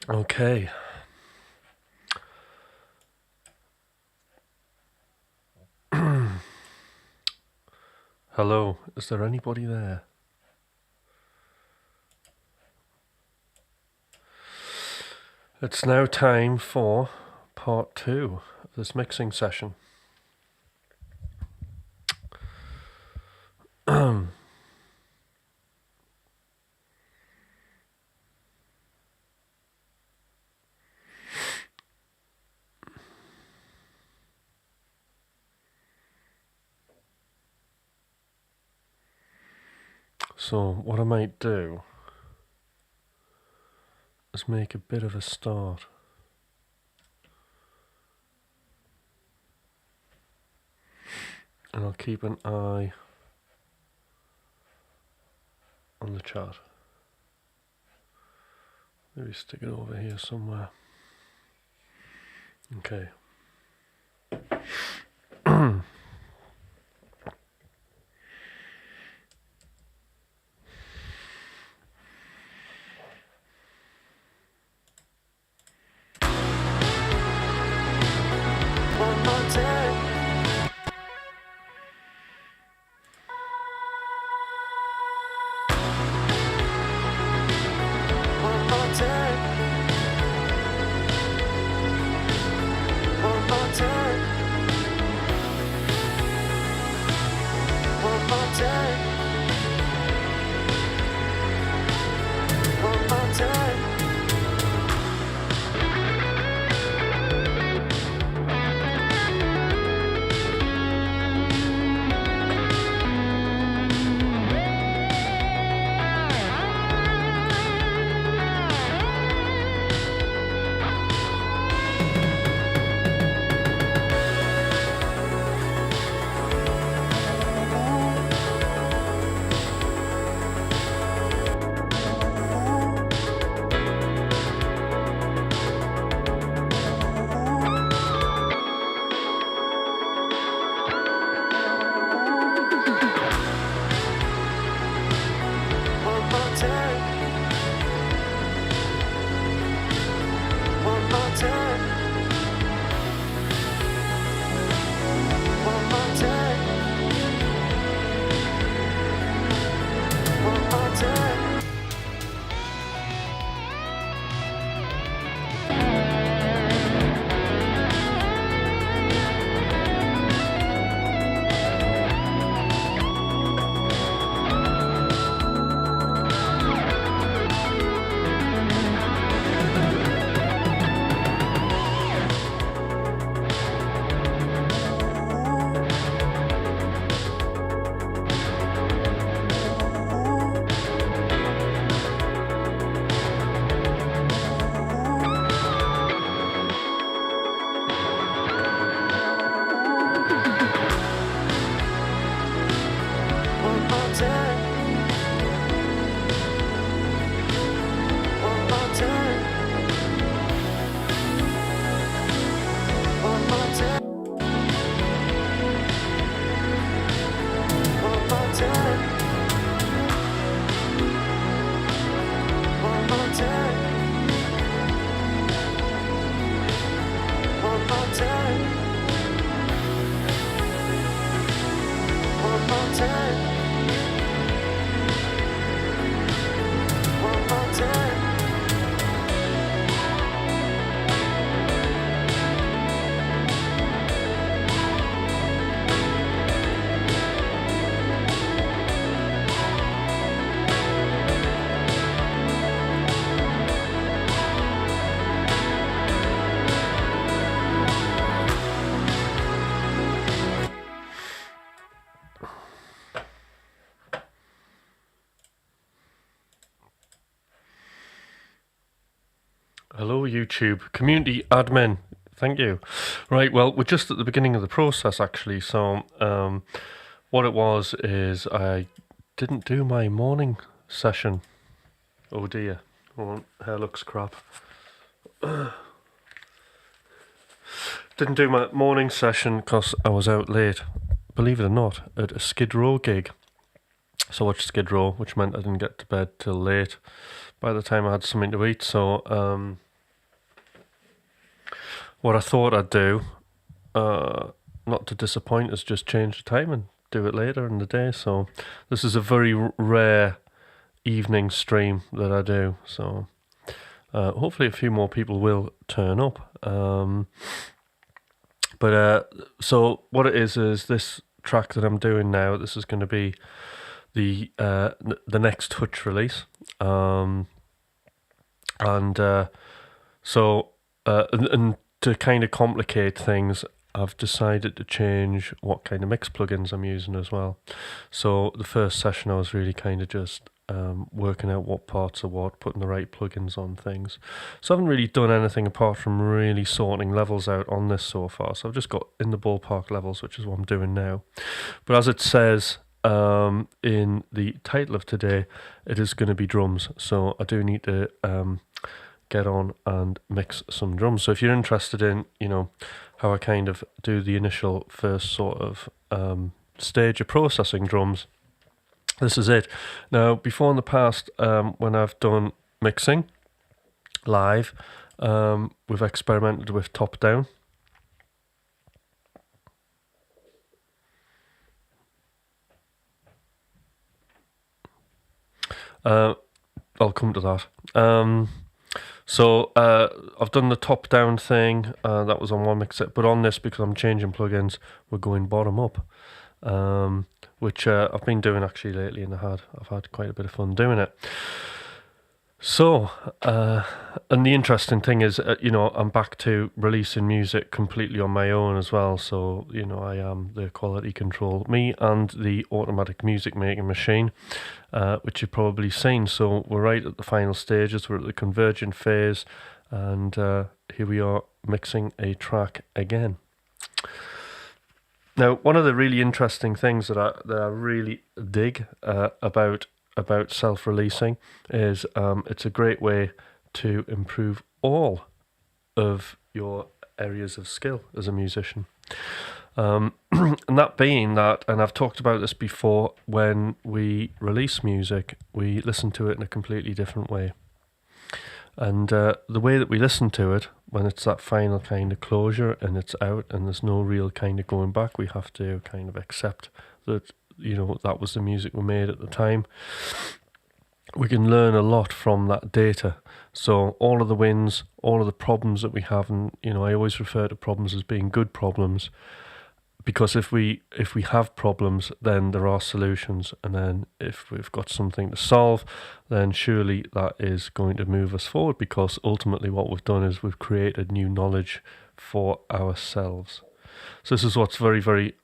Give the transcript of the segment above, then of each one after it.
Okay. Hello, is there anybody there? It's now time for part 2 of this mixing session. So what I might do is make a bit of a start. And I'll keep an eye on the chat. Maybe stick it over here somewhere. Okay. One more time. One more time. One more time. One more time. One more time. Hello, YouTube community admin. Thank you. Right, well, we're just at the beginning of the process, actually. So, what it was is I didn't do my morning session. Oh dear, hair looks crap. Didn't do my morning session because I was out late, believe it or not, at a Skid Row gig. So I watched Skid Row, which meant I didn't get to bed till late by the time I had something to eat. So, what I thought I'd do, not to disappoint, is just change the time and do it later in the day. So this is a very rare evening stream that I do. So hopefully a few more people will turn up. So what it is this track that I'm doing now. This is going to be the next Hutch release. And to kind of complicate things, I've decided to change what kind of mix plugins I'm using as well. So the first session I was really kind of just working out what parts are what, putting the right plugins on things. So I haven't really done anything apart from really sorting levels out on this so far. So I've just got in the ballpark levels, which is what I'm doing now. But as it says in the title of today, it is going to be drums. So I do need to get on and mix some drums. So if you're interested in, how I kind of do the initial first sort of stage of processing drums, this is it. Now, before in the past, when I've done mixing live, we've experimented with top down. I'll come to that. So I've done the top down thing, that was on one mixer, but on this, because I'm changing plugins, we're going bottom up, which I've been doing actually lately, and I've had quite a bit of fun doing it. So, and the interesting thing is, I'm back to releasing music completely on my own as well. So, I am the quality control, me and the automatic music making machine, which you've probably seen. So we're right at the final stages. We're at the convergent phase, and here we are mixing a track again. Now, one of the really interesting things that I really dig about self-releasing is it's a great way to improve all of your areas of skill as a musician. And that being that, and I've talked about this before, when we release music, we listen to it in a completely different way. And the way that we listen to it, when it's that final kind of closure and it's out and there's no real kind of going back, we have to kind of accept that, that was the music we made at the time. We can learn a lot from that data. So all of the wins, all of the problems that we have, and I always refer to problems as being good problems, because if we have problems, then there are solutions, and then if we've got something to solve, then surely that is going to move us forward, because ultimately what we've done is we've created new knowledge for ourselves. So this is what's very, very,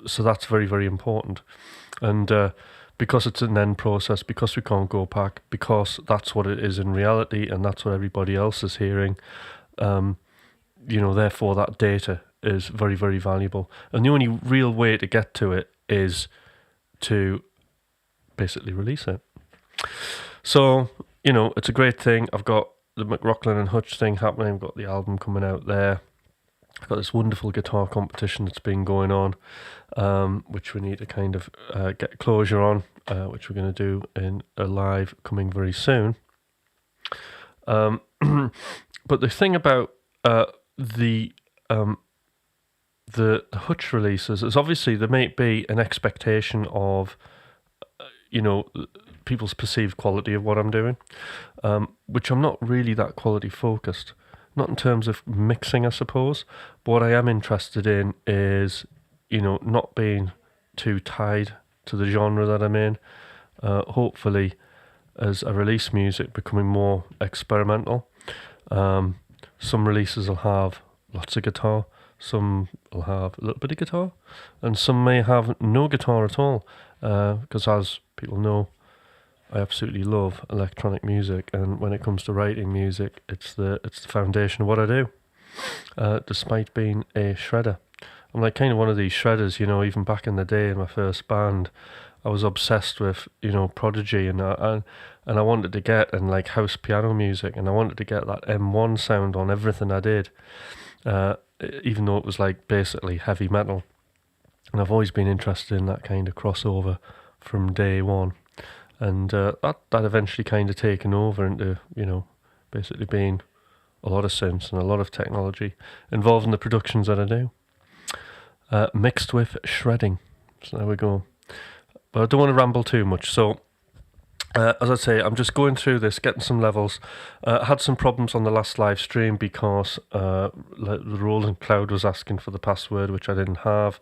so that's very, very important. And because it's an end process, because we can't go back, because that's what it is in reality, and that's what everybody else is hearing, therefore that data is very, very valuable. And the only real way to get to it is to basically release it. So, it's a great thing. I've got the McRocklin Hutch thing happening. I've got the album coming out there. I've got this wonderful guitar competition that's been going on, which we need to kind of get closure on, which we're going to do in a live coming very soon. But the thing about the Hutch releases is, obviously there may be an expectation of, people's perceived quality of what I'm doing, which I'm not really that quality focused. Not in terms of mixing, I suppose, but what I am interested in is, not being too tied to the genre that I'm in. Hopefully, as I release music, becoming more experimental. Some releases will have lots of guitar, some will have a little bit of guitar, and some may have no guitar at all, because as people know, I absolutely love electronic music, and when it comes to writing music, it's the foundation of what I do. Despite being a shredder, I'm like kind of one of these shredders. Even back in the day in my first band, I was obsessed with Prodigy, and I wanted to get and like house piano music, and I wanted to get that M1 sound on everything I did, even though it was like basically heavy metal. And I've always been interested in that kind of crossover from day one. And that eventually kind of taken over into, basically being a lot of synths and a lot of technology involved in the productions that I do, mixed with shredding. So there we go. But I don't want to ramble too much. So as I say, I'm just going through this, getting some levels. I had some problems on the last live stream because the Roland Cloud was asking for the password, which I didn't have.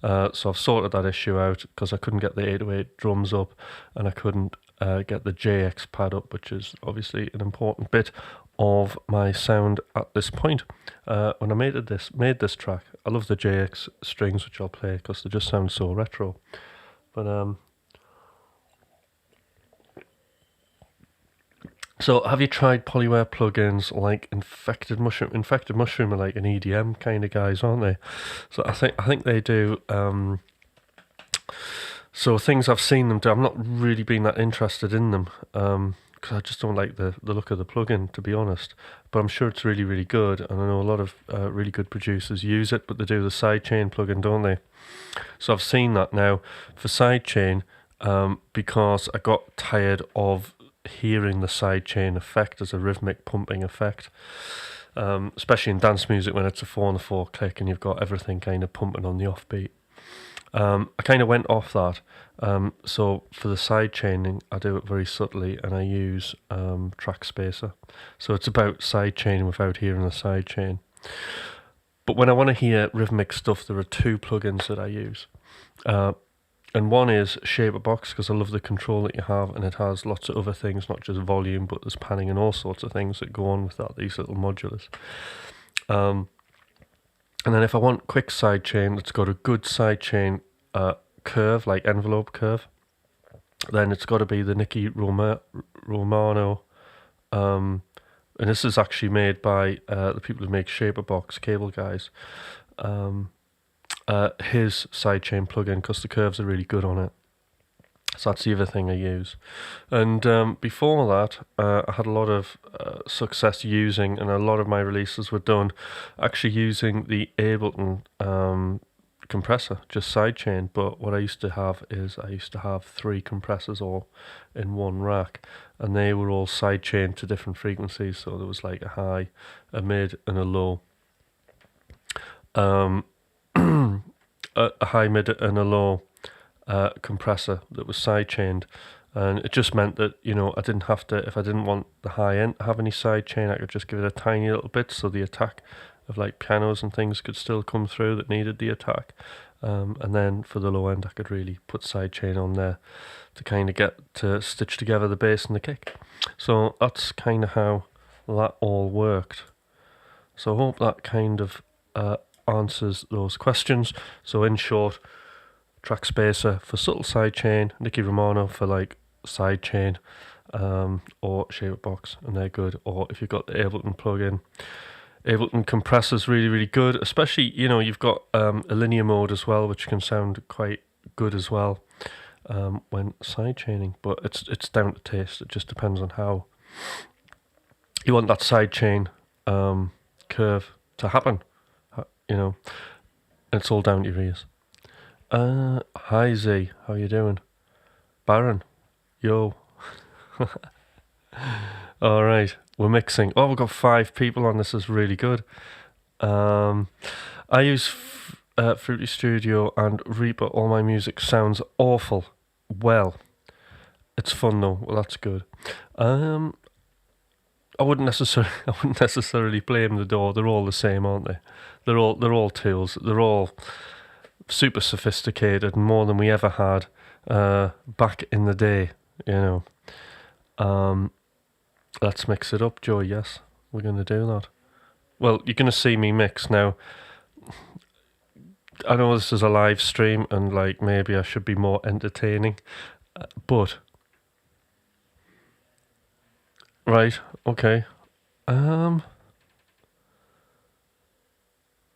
So I've sorted that issue out because I couldn't get the 808 drums up and I couldn't get the JX pad up, which is obviously an important bit of my sound at this point. When I made this track, I love the JX strings, which I'll play because they just sound so retro. But so have you tried Polyware plugins like Infected Mushroom? Infected Mushroom are like an EDM kind of guys, aren't they? So I think they do. So things I've seen them do, I'm not really been that interested in them because I just don't like the look of the plugin, to be honest. But I'm sure it's really, really good, and I know a lot of really good producers use it, but they do the sidechain plugin, don't they? So I've seen that now for sidechain because I got tired of hearing the sidechain effect as a rhythmic pumping effect, especially in dance music when it's a 4/4 click and you've got everything kind of pumping on the offbeat. I kind of went off that, so for the sidechaining I do it very subtly and I use track spacer, so it's about sidechaining without hearing the sidechain. But when I want to hear rhythmic stuff, there are two plugins that I use. And one is Shaperbox, because I love the control that you have, and it has lots of other things, not just volume, but there's panning and all sorts of things that go on with that, these little modulars. And then if I want quick sidechain that's got a good sidechain curve, like envelope curve, then it's got to be the Nicky Romano. And this is actually made by the people who make Shaperbox, cable guys. His sidechain plugin, because the curves are really good on it. So that's the other thing I use. And before that, I had a lot of success using, and a lot of my releases were done actually using the Ableton compressor, just sidechain. But what I used to have is I used to have 3 compressors all in one rack, and they were all sidechained to different frequencies. So there was like a high, a mid, and a low. A high, mid, and a low compressor that was sidechained, and it just meant that, you know, I didn't have to, if I didn't want the high end to have any sidechain, I could just give it a tiny little bit, so the attack of like pianos and things could still come through that needed the attack. And then for the low end, I could really put sidechain on there to kind of get to stitch together the bass and the kick. So that's kind of how that all worked. So I hope that kind of answers those questions. So in short, track spacer for subtle sidechain, Nicky Romano for like sidechain, or Shaperbox, and they're good. Or if you've got the Ableton plugin, Ableton compressor's really, really good, especially, you know, you've got a linear mode as well, which can sound quite good as well when sidechaining, but it's down to taste. It just depends on how you want that sidechain curve to happen. You know, it's all down to your ears. Hi Z, how you doing? Baron, yo. All right, we're mixing. Oh, we've got 5 people on. This is really good. I use Fruity Studio and Reaper. All my music sounds awful. Well, it's fun though. Well, that's good. I wouldn't necessarily blame the DAW. They're all the same, aren't they? They're all tools. They're all super sophisticated, more than we ever had back in the day. You know. Let's mix it up, Joe. Yes, we're going to do that. Well, you're going to see me mix now. I know this is a live stream, and like maybe I should be more entertaining, but. Right, okay. I'm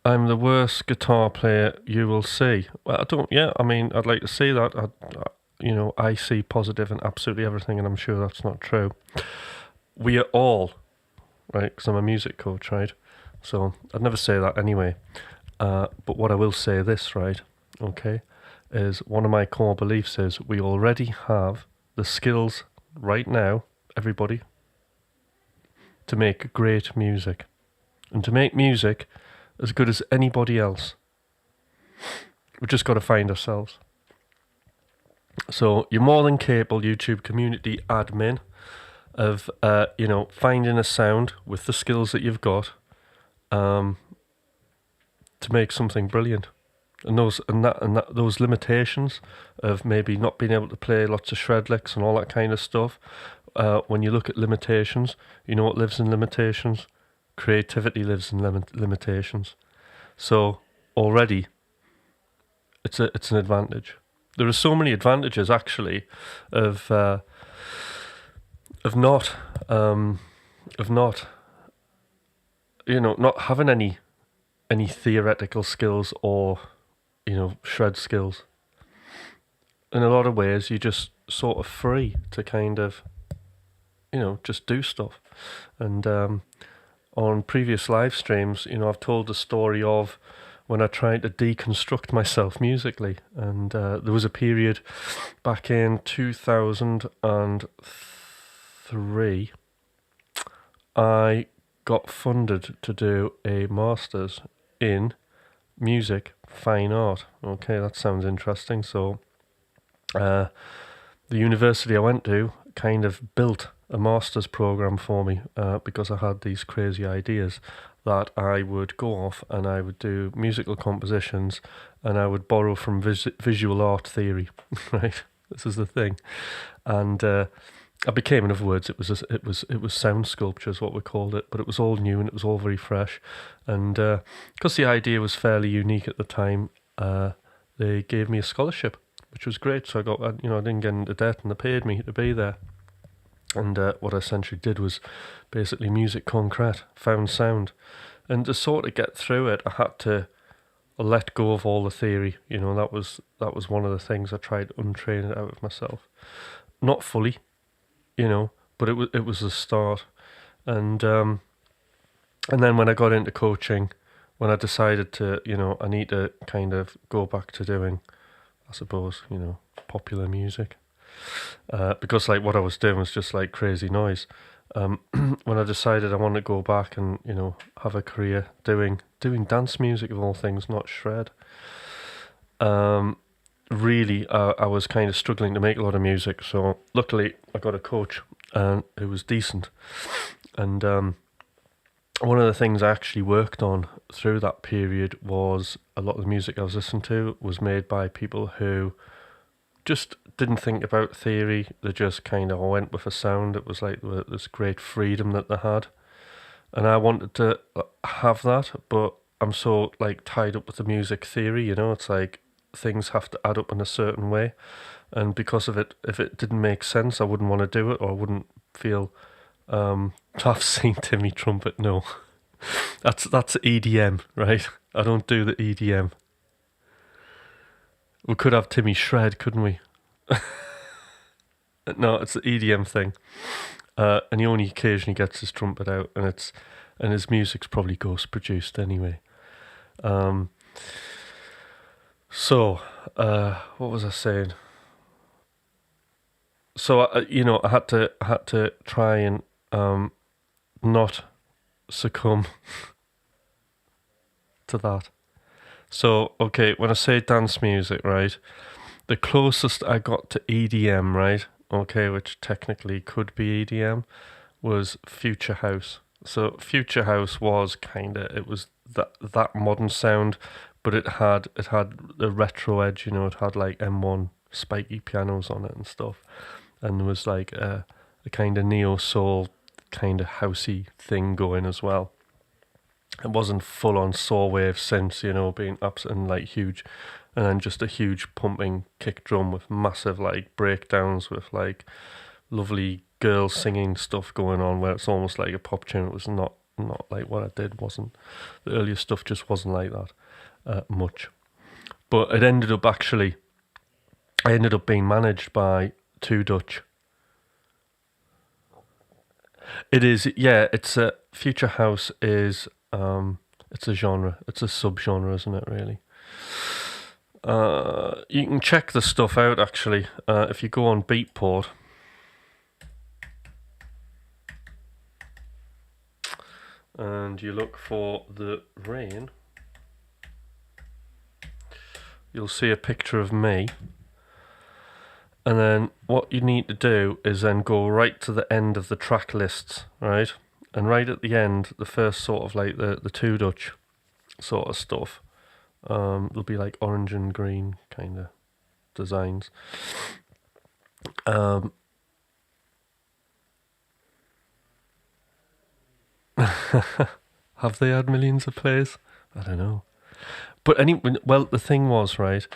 the worst guitar player you will see. Well, I mean, I'd like to see that. You know, I see positive in absolutely everything, and I'm sure that's not true. We are all, right, because I'm a music coach, right? So I'd never say that anyway. But what I will say this, right, okay, is one of my core beliefs is we already have the skills right now, everybody, to make great music. and to make music as good as anybody else. We've just got to find ourselves. So you're more than capable, YouTube community admin, of finding a sound with the skills that you've got to make something brilliant. And those limitations of maybe not being able to play lots of shred licks and all that kind of stuff. When you look at limitations, you know what lives in limitations? Creativity lives in limitations. So already, it's an advantage. There are so many advantages actually of not having any theoretical skills or shred skills. In a lot of ways, you're just sort of free to kind of just do stuff. And on previous live streams, I've told the story of when I tried to deconstruct myself musically, and there was a period back in 2003 I got funded to do a master's in music fine art. Okay, that sounds interesting. So the university I went to kind of built a master's program for me because I had these crazy ideas that I would go off and I would do musical compositions and I would borrow from visual art theory. Right, this is the thing. And I became, in other words, it was sound sculpture is what we called it, but it was all new and it was all very fresh. And because the idea was fairly unique at the time, they gave me a scholarship, which was great. So I got, I didn't get into debt and they paid me to be there. And what I essentially did was basically music concrete, found sound. And to sort of get through it, I had to let go of all the theory. That was one of the things I tried to untrain it out of myself. Not fully, but it was a start. And then when I got into coaching, when I decided to, I need to kind of go back to doing, I suppose, popular music. Because like what I was doing was just like crazy noise. When I decided I wanted to go back and have a career doing dance music of all things, not shred. Really, I was kind of struggling to make a lot of music. So luckily, I got a coach who was decent. And one of the things I actually worked on through that period was a lot of the music I was listening to was made by people who just didn't think about theory. They just kind of went with a sound. It was like this great freedom that they had, and I wanted to have that, but I'm so like tied up with the music theory. It's like things have to add up in a certain way, and because of it, if it didn't make sense, I wouldn't want to do it, or I wouldn't feel tough seeing Timmy trumpet. No, that's EDM, right? I don't do the EDM. We could have Timmy shred, couldn't we? No, it's the EDM thing, and he only occasionally gets his trumpet out, and his music's probably ghost produced anyway. So, what was I saying? So I had to try and not succumb to that. So, okay, when I say dance music, right, the closest I got to EDM, right, okay, which technically could be EDM, was Future House. So Future House was it was that modern sound, but it had the retro edge, it had like M1 spiky pianos on it and stuff, and there was like a kind of neo-soul, kind of housey thing going as well. It wasn't full on saw wave synths, being ups and like huge, and then just a huge pumping kick drum with massive like breakdowns with like lovely girls singing stuff going on where it's almost like a pop tune. It was not like what I did. Wasn't the earlier stuff just wasn't like that much. But it ended up I ended up being managed by two Dutch. It is, yeah. It's a Future House is. It's a genre. It's a subgenre, isn't it? Really. You can check the stuff out actually if you go on Beatport. and you look for the rain, you'll see a picture of me. And then what you need to do is then go right to the end of the track lists, right? And right at the end, the first sort of like the two Dutch sort of stuff, there'll be like orange and green kind of designs. Have they had millions of plays? I don't know. But well, the thing was, right,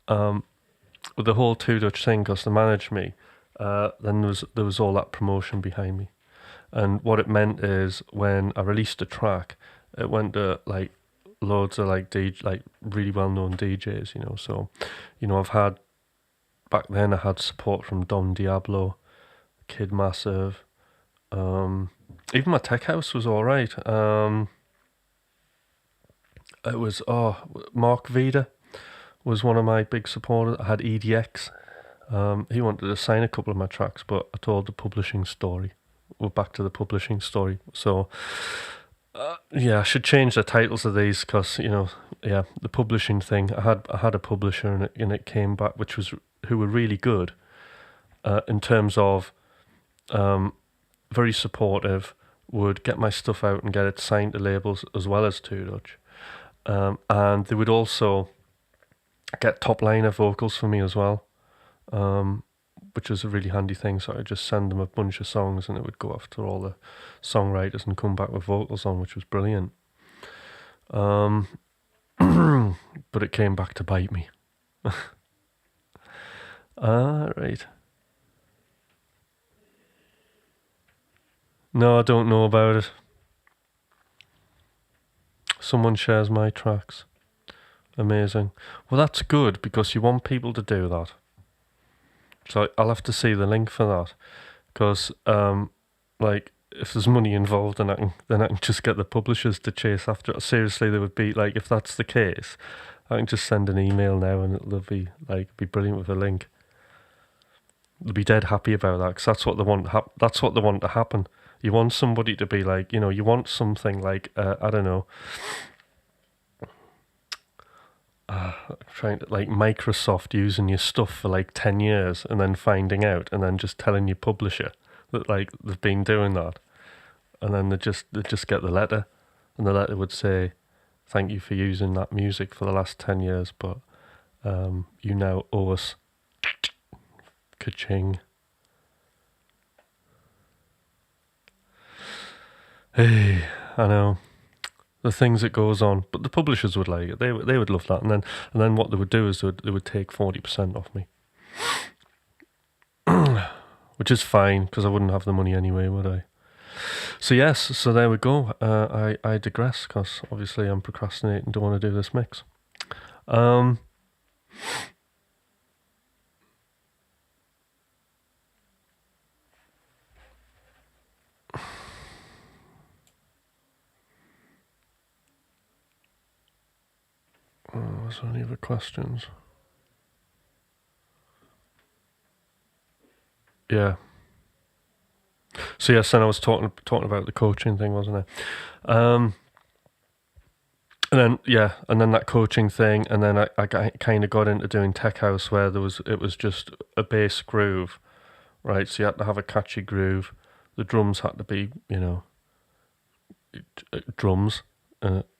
with the whole two Dutch thing, because they managed me, then there was all that promotion behind me. And what it meant is when I released a track, it went to like loads of like really well known DJs, you know. So, you know, back then I had support from Dom Diablo, Kid Massive, even my tech house was alright. It was Mark Vida was one of my big supporters. I had EDX. He wanted to sign a couple of my tracks, but I told the publishing story. We're back to the publishing story. So, yeah, I should change the titles of these because, you know, yeah, the publishing thing. I had a publisher and it came back, who were really good in terms of very supportive, would get my stuff out and get it signed to labels as well as Two Dutch. And they would also get top liner vocals for me as well, which was a really handy thing. So I'd just send them a bunch of songs and it would go after all the songwriters and come back with vocals on, which was brilliant. But it came back to bite me. Right. No, I don't know about it. Someone shares my tracks. Amazing. Well, that's good because you want people to do that. So I'll have to see the link for that because, like, if there's money involved, then I can just get the publishers to chase after it. Seriously, they would be like, if that's the case, I can just send an email now and it'll be brilliant with a link. They'll be dead happy about that because that's what they want. That's what they want to happen. You want somebody to be like, you know, you want something like, I don't know, trying to like Microsoft using your stuff for like 10 years and then finding out and then just telling your publisher that like they've been doing that. And then they just get the letter and the letter would say, thank you for using that music for the last 10 years, but you now owe us ka-ching. Hey, I know the things that goes on, but the publishers would like it. They would love that, and then what they would do is they would take 40% off me, which is fine because I wouldn't have the money anyway, would I? So yes, so there we go. I digress because obviously I'm procrastinating and don't want to do this mix. Was there any other questions? Yeah. So yes, then I was talking about the coaching thing, wasn't I? And then that coaching thing, and then I kind of got into doing tech house where it was just a bass groove, right? So you had to have a catchy groove. The drums had to be, you know, drums,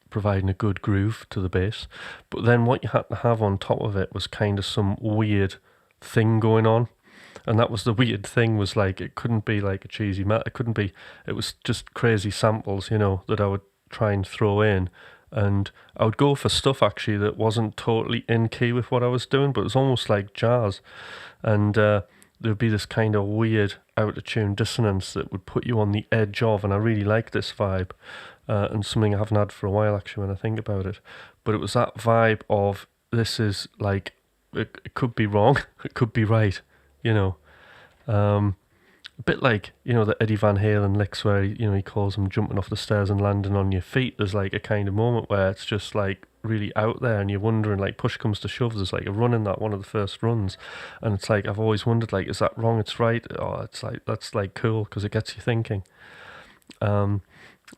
providing a good groove to the bass. But then what you had to have on top of it was kind of some weird thing going on. And that was the weird thing, was like, it couldn't be like a cheesy it was just crazy samples, you know, that I would try and throw in. And I would go for stuff actually that wasn't totally in key with what I was doing, but it was almost like jazz. And there would be this kind of weird out of tune dissonance that would put you on the edge of, and I really like this vibe. And something I haven't had for a while actually when I think about it. But it was that vibe of, this is like, it could be wrong, it could be right, you know. A bit like, you know, the Eddie Van Halen licks where, you know, he calls them jumping off the stairs and landing on your feet. There's like a kind of moment where it's just like really out there and you're wondering, like, push comes to shove, there's like a run in that, one of the first runs, and it's like, I've always wondered, like, is that wrong? It's right. Oh, it's like, that's like cool because it gets you thinking.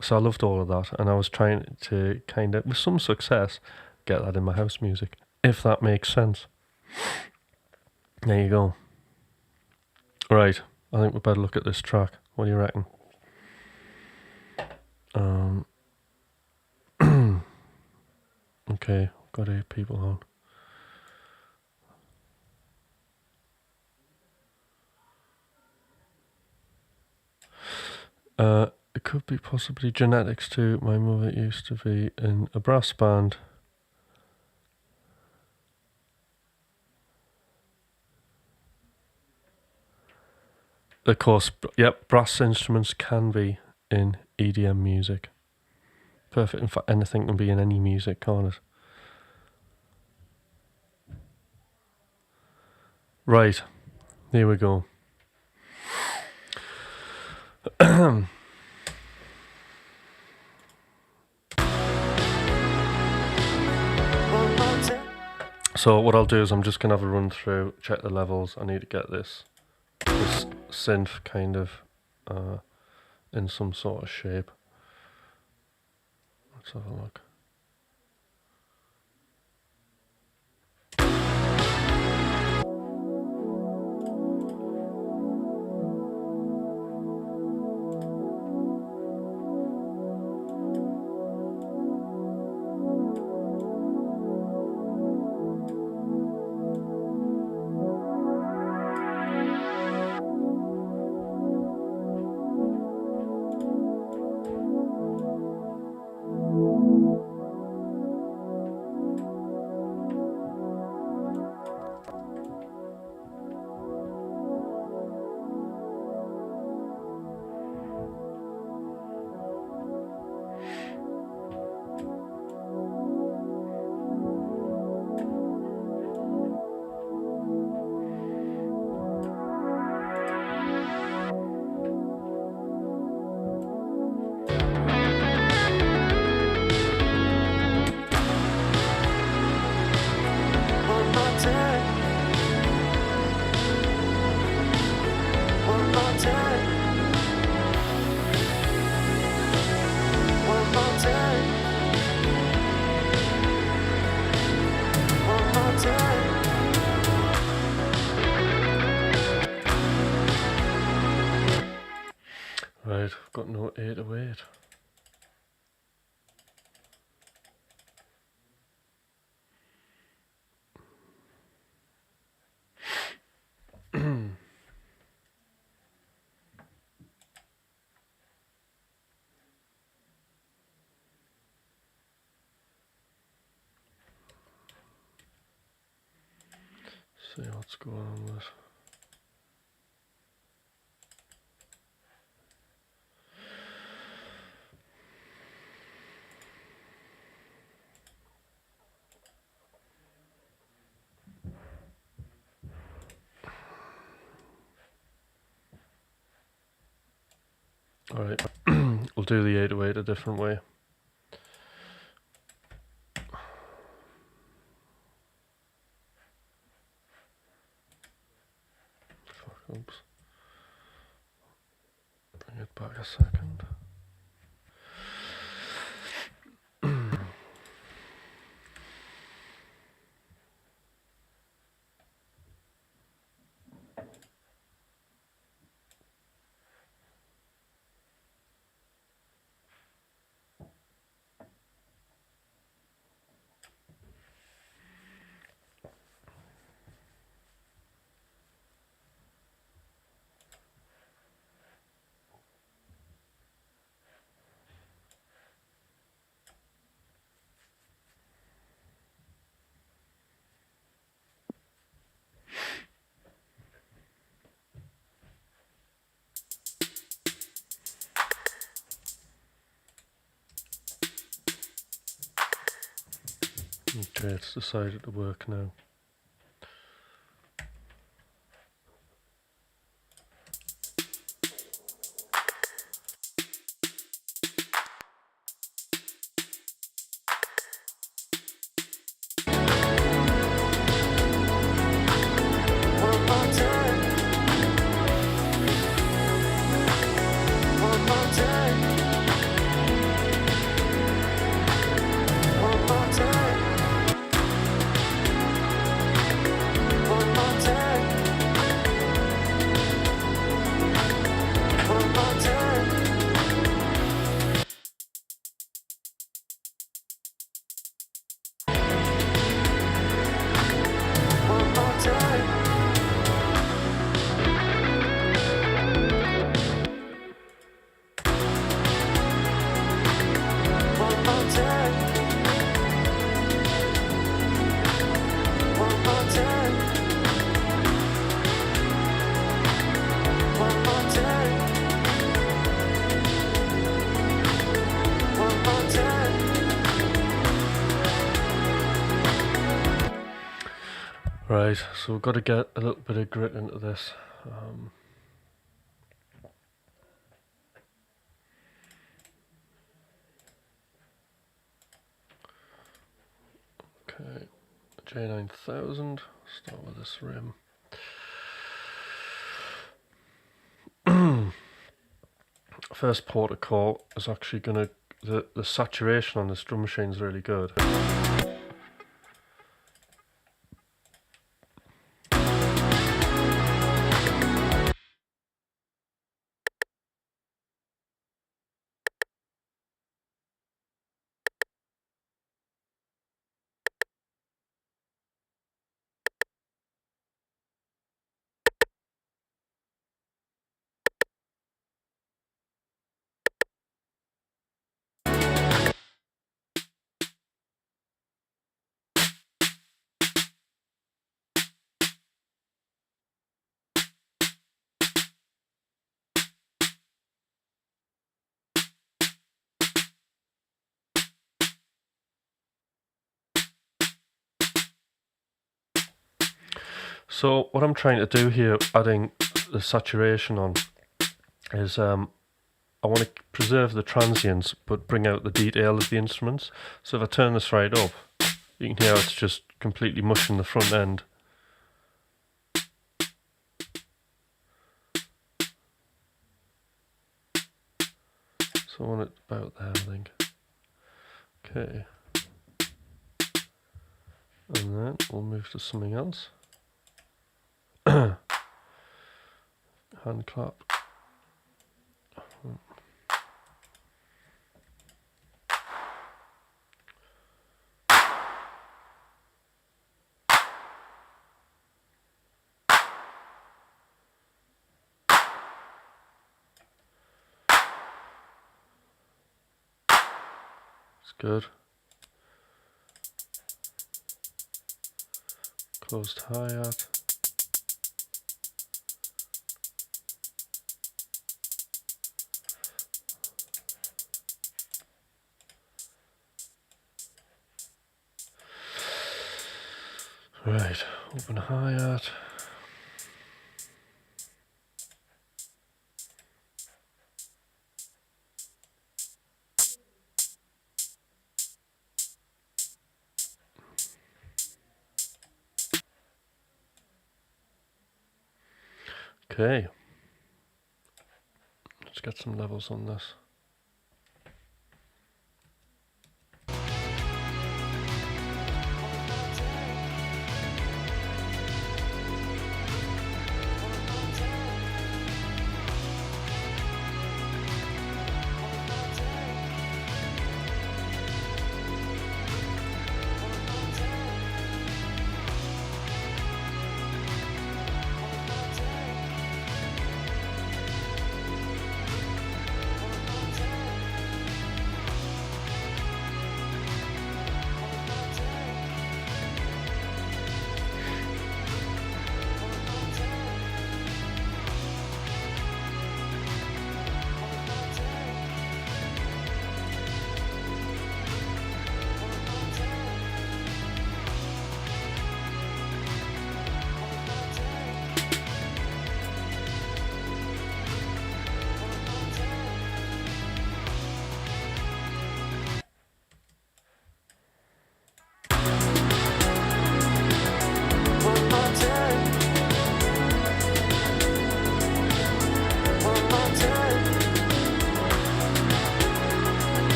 So I loved all of that, and I was trying to kind of, with some success, get that in my house music, if that makes sense. There you go. Right, I think we better look at this track. What do you reckon? Okay, got 8 people on. It could be possibly genetics too. My mother used to be in a brass band. Of course, yep, brass instruments can be in EDM music. Perfect. In fact, anything can be in any music, can't it? Right, here we go. So what I'll do is I'm just going to have a run through, check the levels. I need to get this synth kind of in some sort of shape. Let's have a look. Right, I've got no 808. See what's going on with it. Alright, we'll do the 808 a different way. Oops. Bring it back a second. Okay, it's decided to work now. Right, so we've got to get a little bit of grit into this. Okay, J9000, start with this rim. First port of call is actually going to, the saturation on this drum machine is really good. So what I'm trying to do here, adding the saturation on, is I want to preserve the transients but bring out the detail of the instruments. So if I turn this right up, you can hear it's just completely mushing the front end. So I want it about there, I think. Okay. And then we'll move to something else. Hand clap. It's good. Closed hi-hat. Right, open hi-hat. Okay, let's get some levels on this.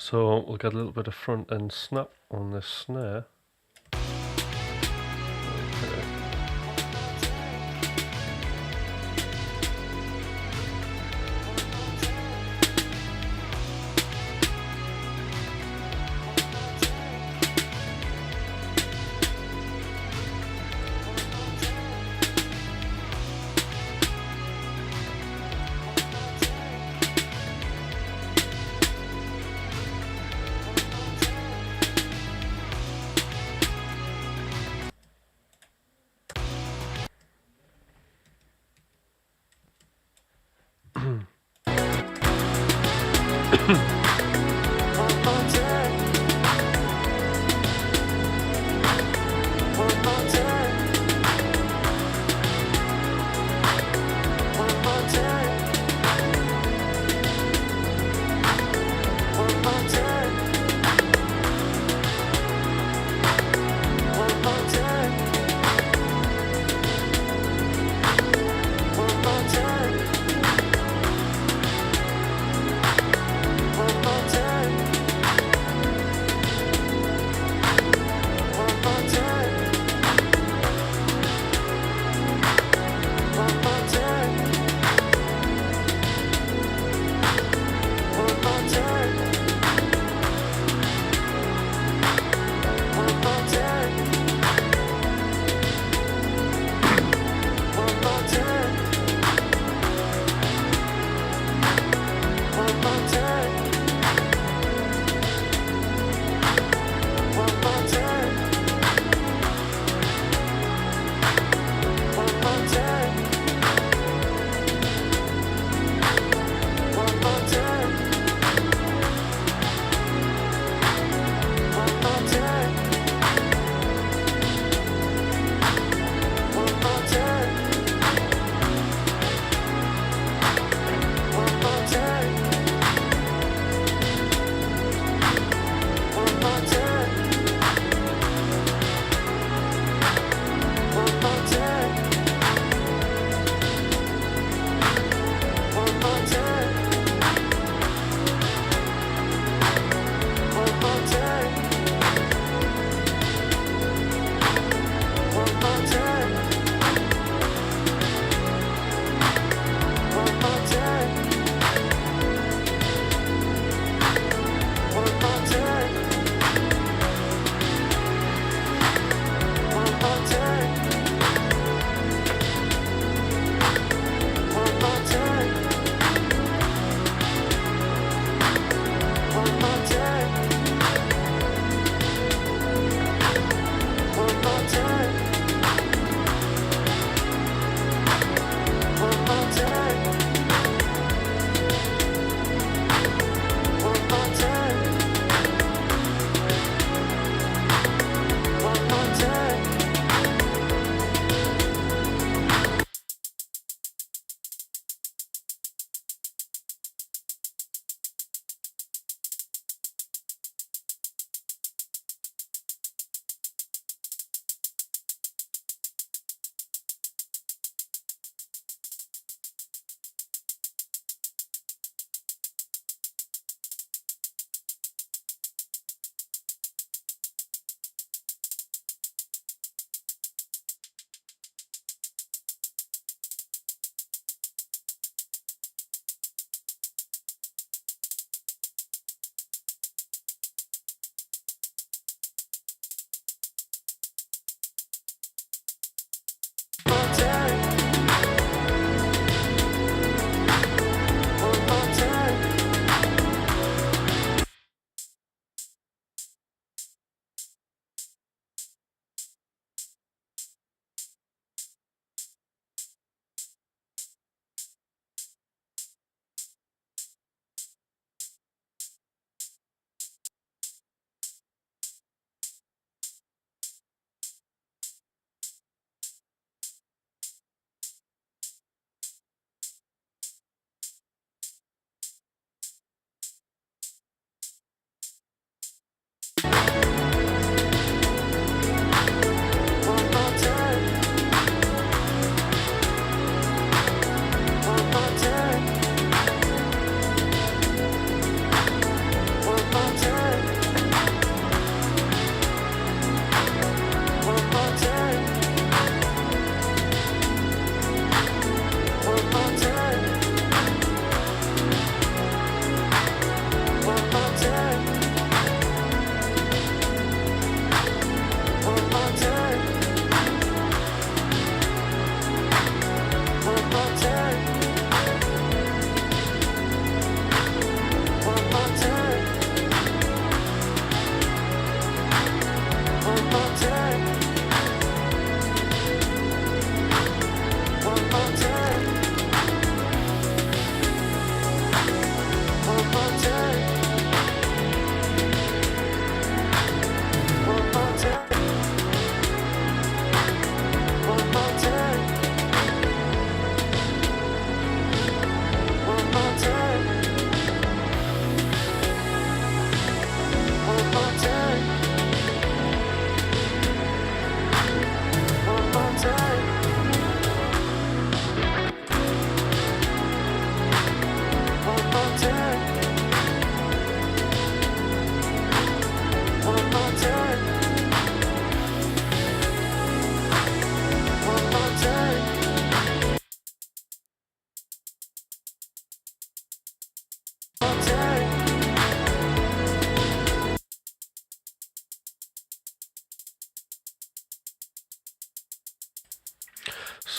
So we'll get a little bit of front end snap on this snare. Okay.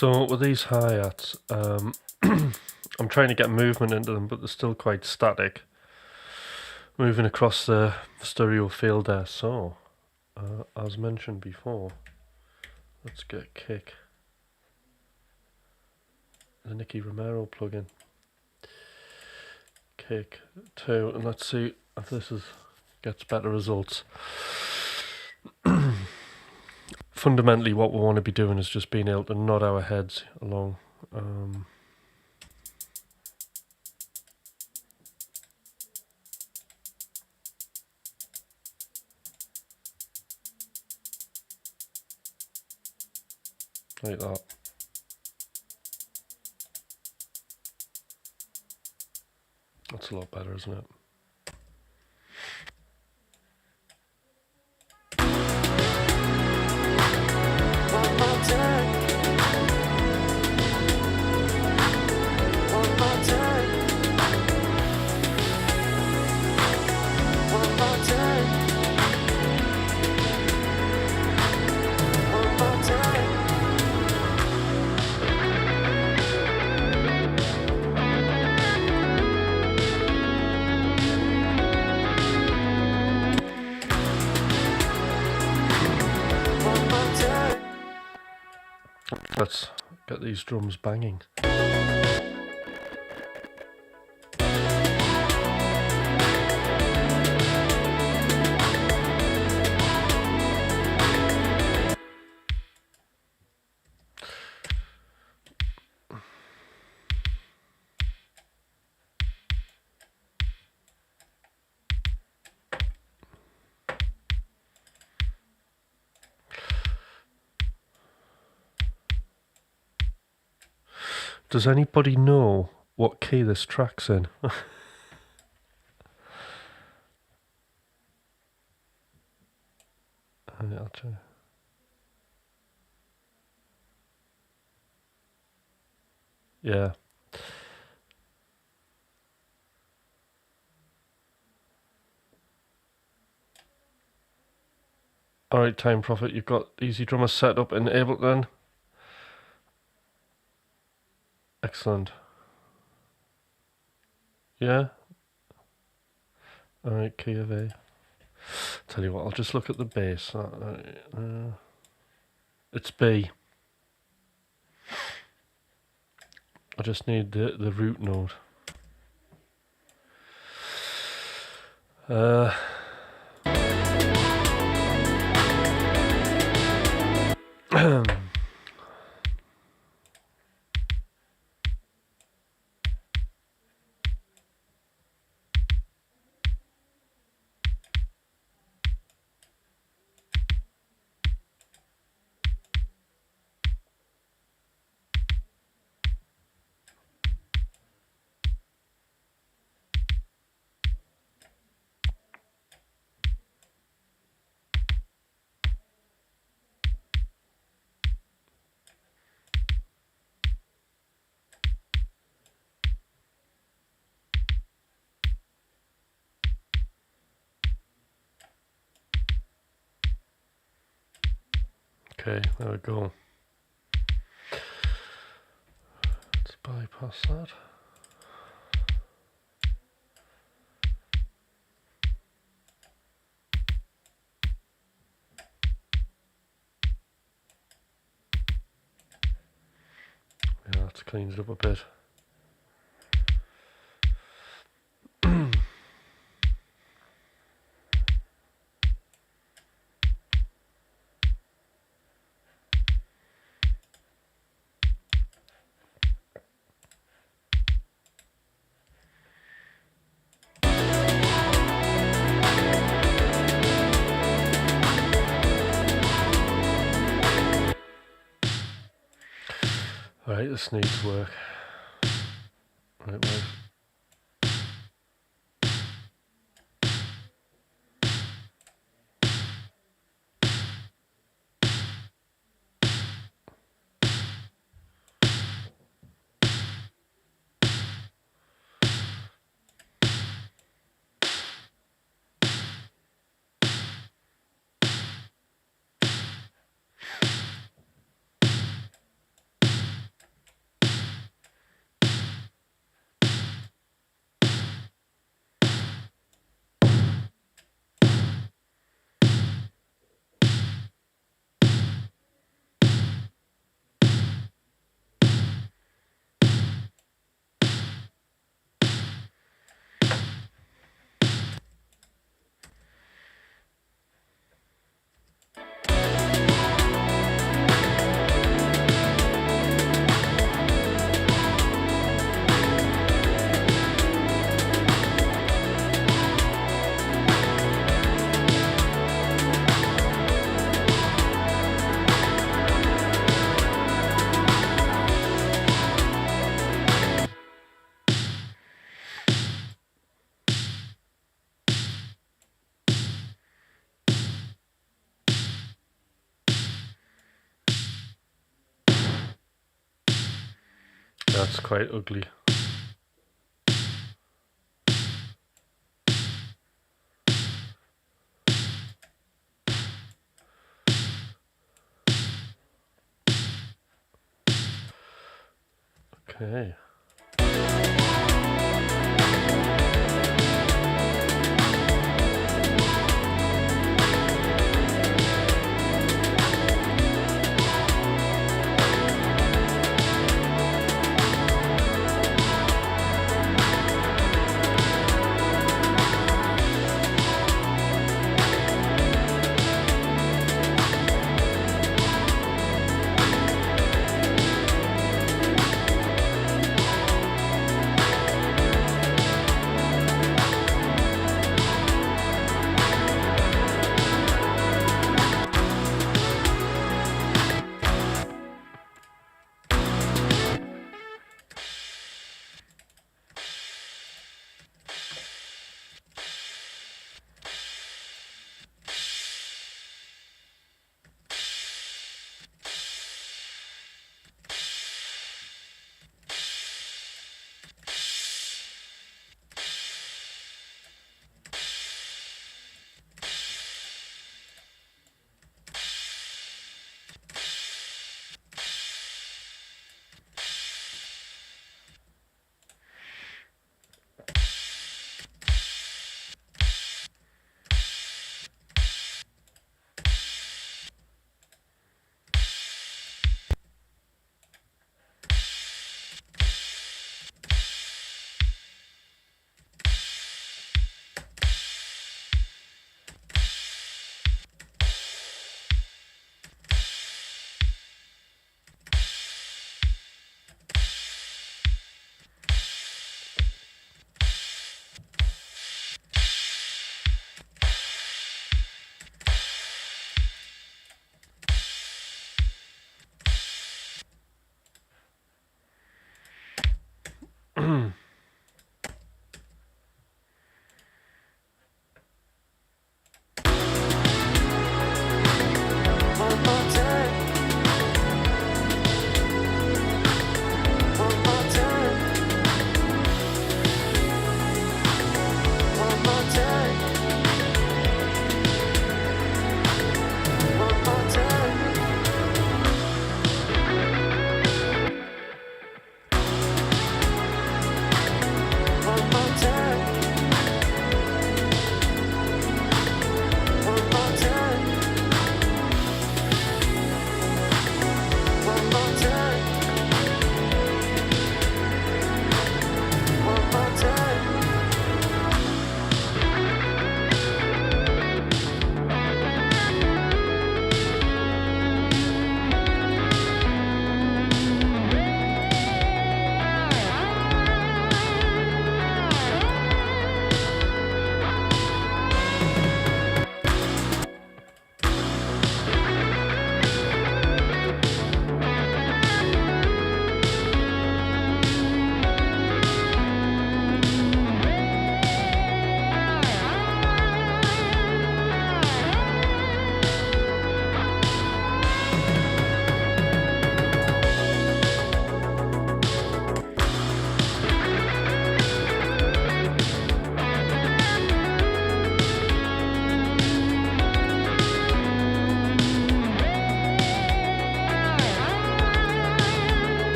So with these hi-hats, I'm trying to get movement into them, but they're still quite static. Moving across the stereo field there. So, as mentioned before, let's get kick. The Nicky Romero plugin. Kick 2, and let's see if this gets better results. Fundamentally, what we want to be doing is just being able to nod our heads along. Like that. That's a lot better, isn't it? Let's get these drums banging. Does anybody know what key this track's in? I'll try. Yeah. Alright, Time Prophet, you've got Easy Drummer set up in Ableton. Excellent. Yeah? Alright, key of A. Tell you what, I'll just look at the bass. It's B. I just need the root note. Okay, there we go. Let's bypass that. Yeah, let's clean it up a bit. Right, this needs work. Right, wait. that's quite ugly. Okay.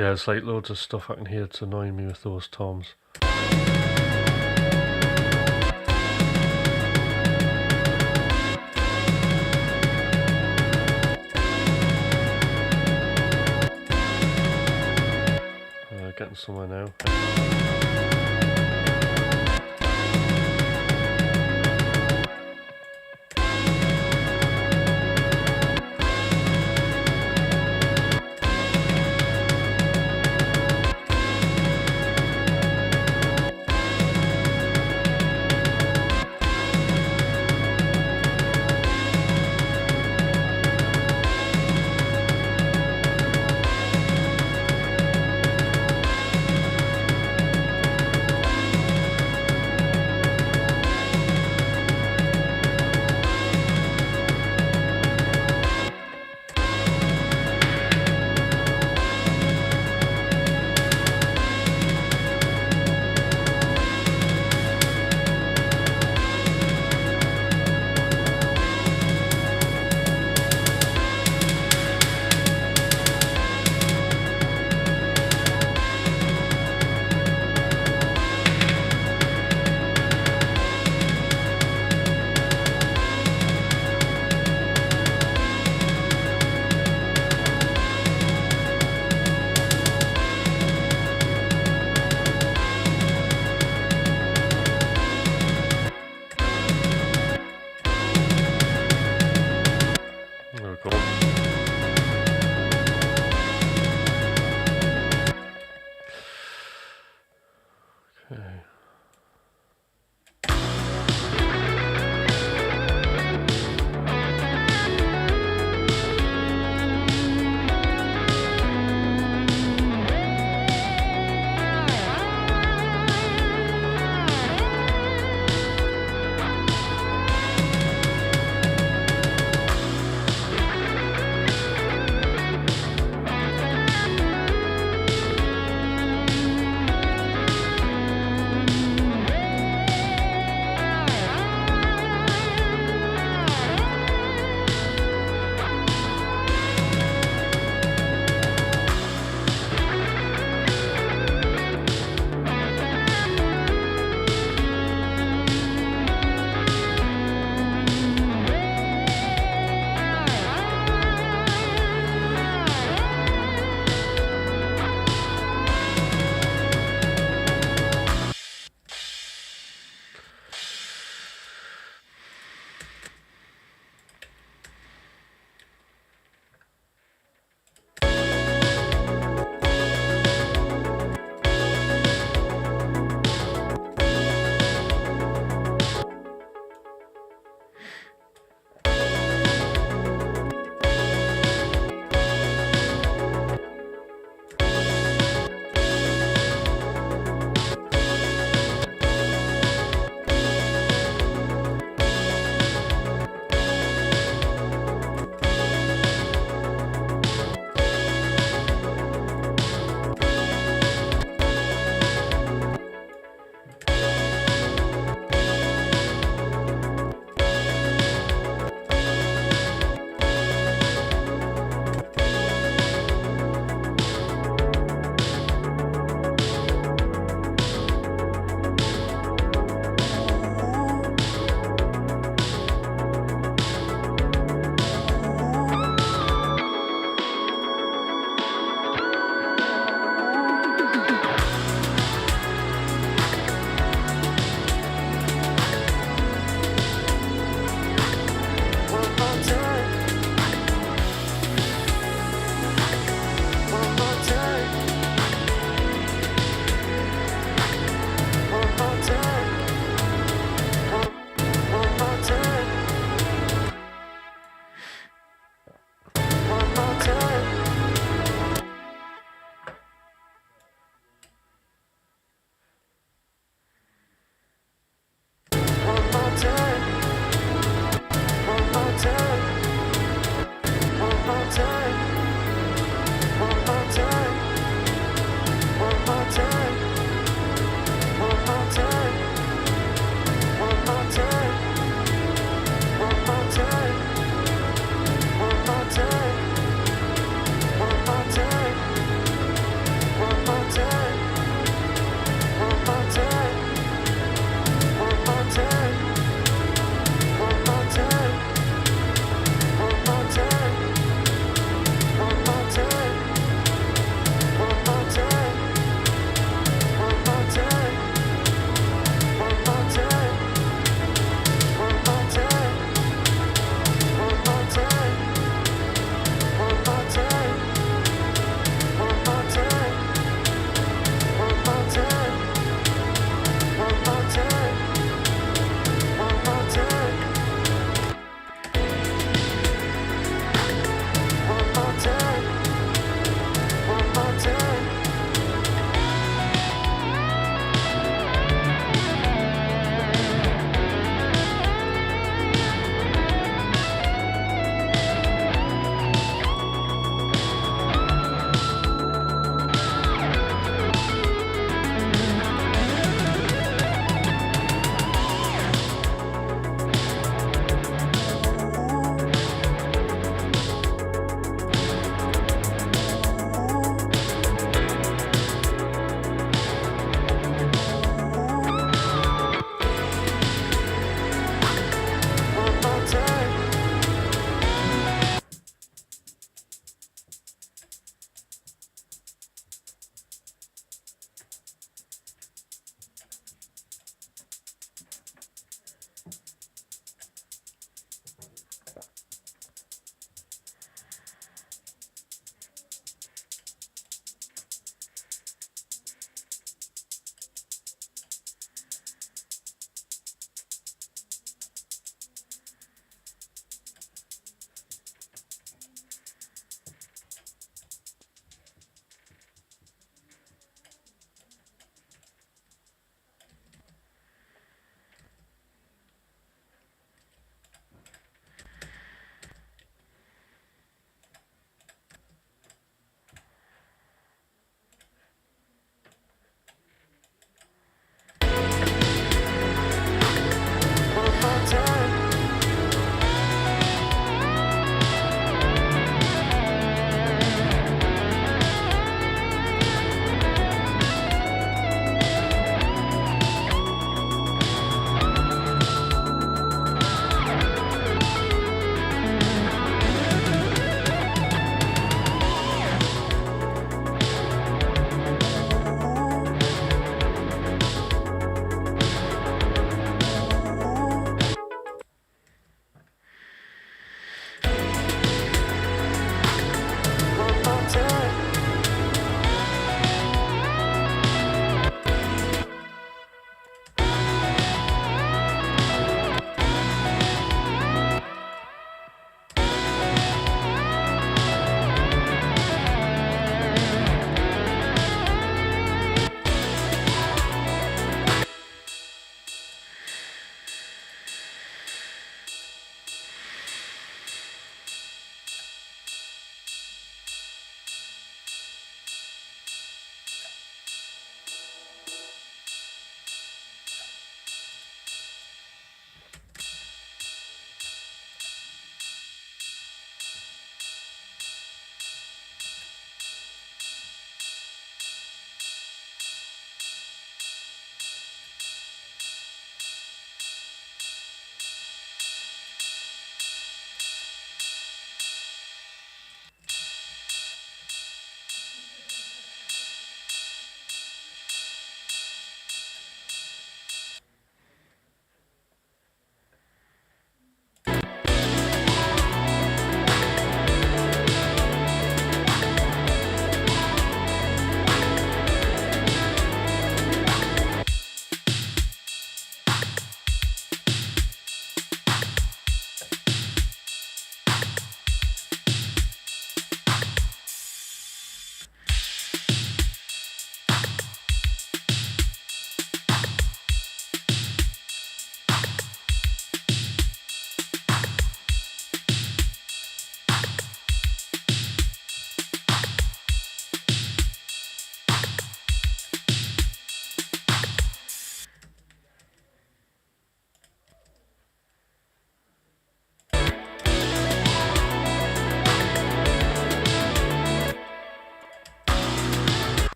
Yeah, it's like loads of stuff I can hear. It's annoying me with those toms. Getting somewhere now.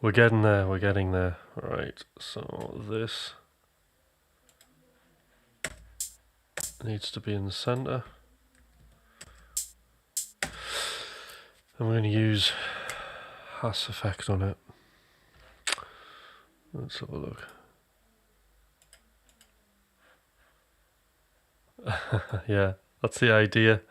We're getting there, we're getting there. Right, so this needs to be in the center. And we're going to use Hass effect on it. Let's have a look. Yeah, that's the idea.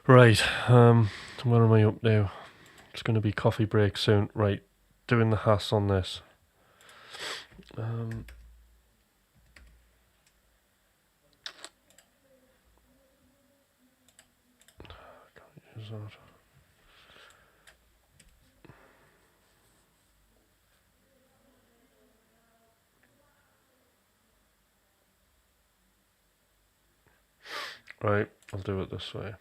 Right, where am I up now? It's going to be coffee break soon. Right, doing the Hass on this. Can't use that. Right, I'll do it this way.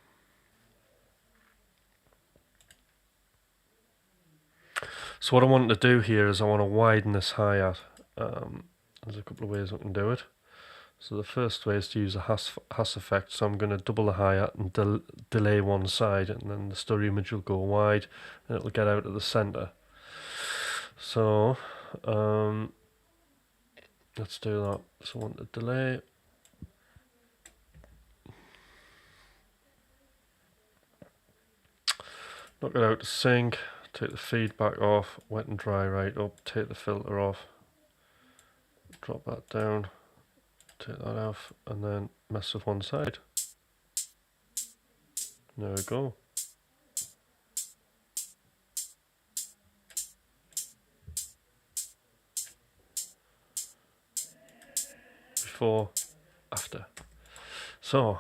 So what I want to do here is I want to widen this hi-hat. There's a couple of ways I can do it. So the first way is to use a Hass effect. So I'm going to double the hi-hat and delay one side, and then the stereo image will go wide and it'll get out of the center. So let's do that. So I want to delay. Knock it out to sync. Take the feedback off, wet and dry right up, take the filter off, drop that down, take that off, and then mess with one side. There we go. Before, after. So.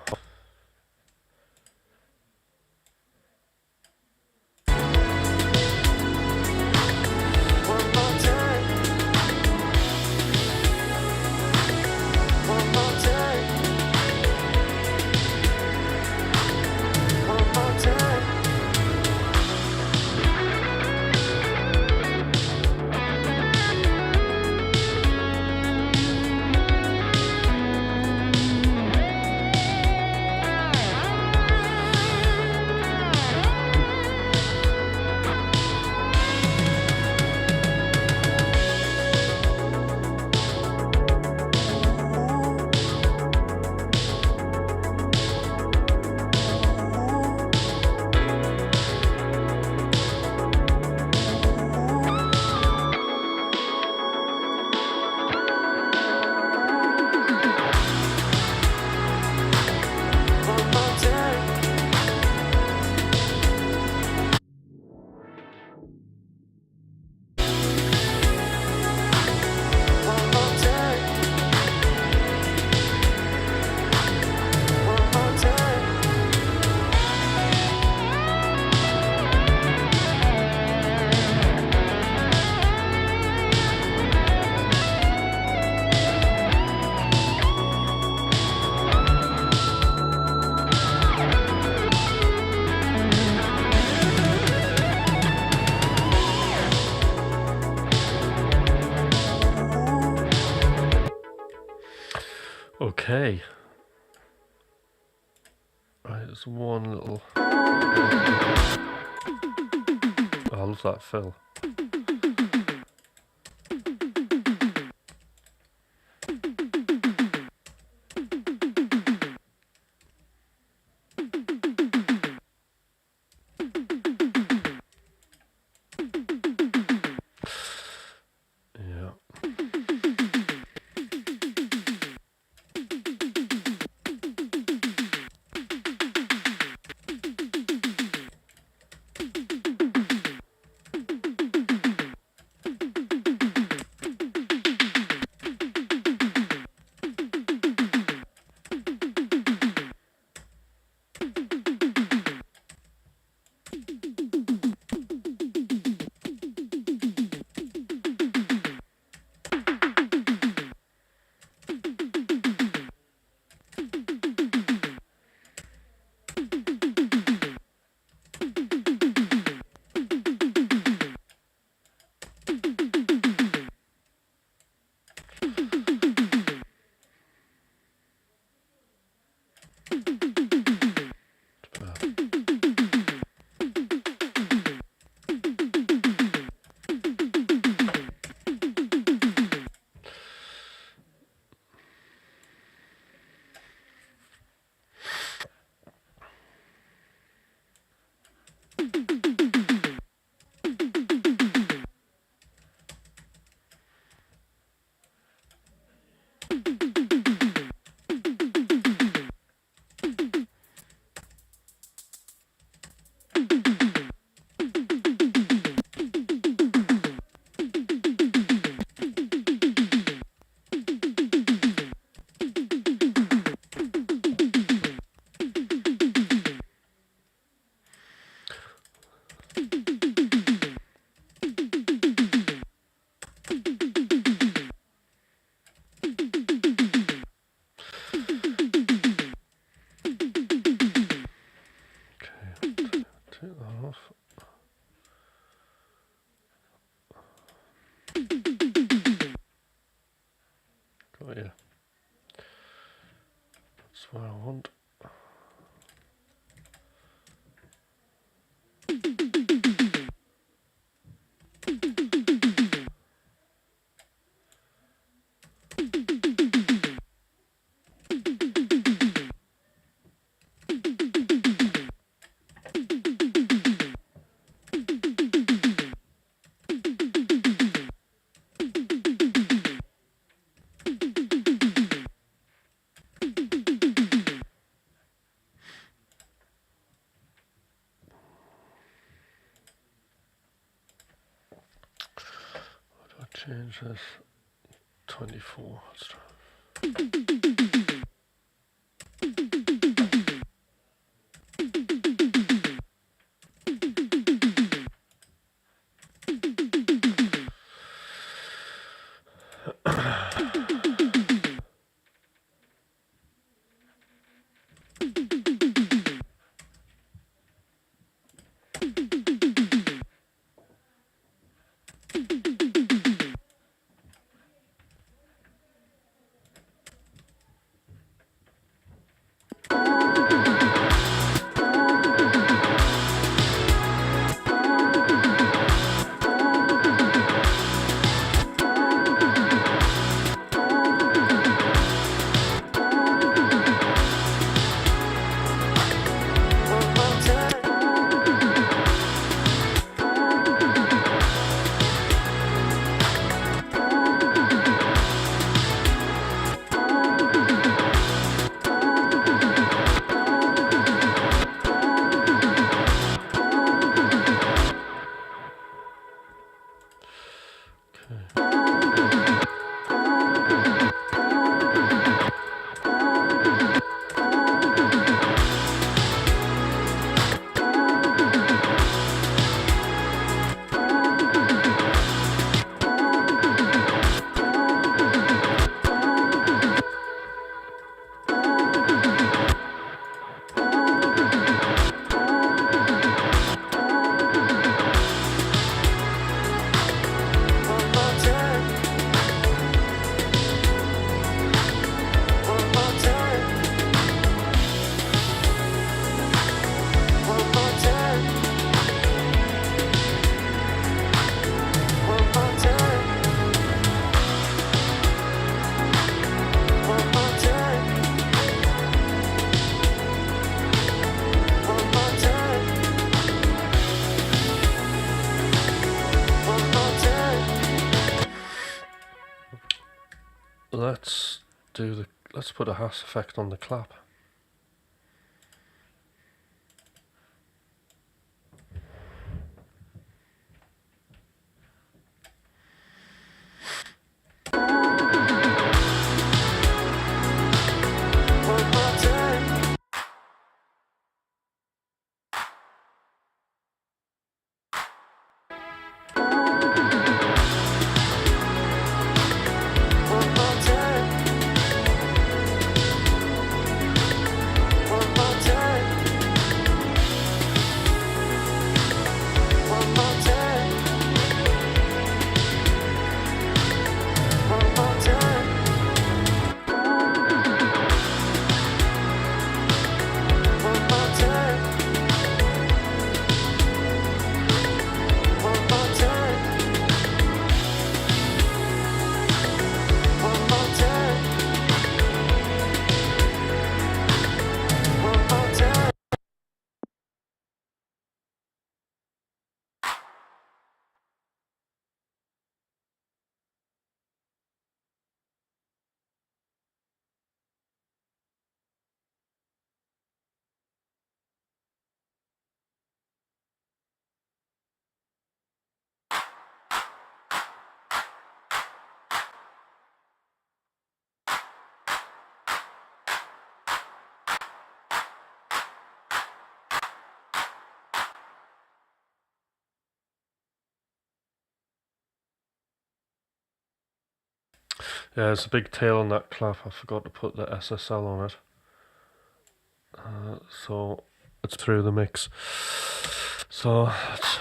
Okay. Right, there's one little. Oh, I love that fill. Got you. That's what I want. Change this 24. Let's try. Let's put a Hass effect on the clap. Yeah, there's a big tail on that clap. I forgot to put the SSL on it. So it's through the mix. So it's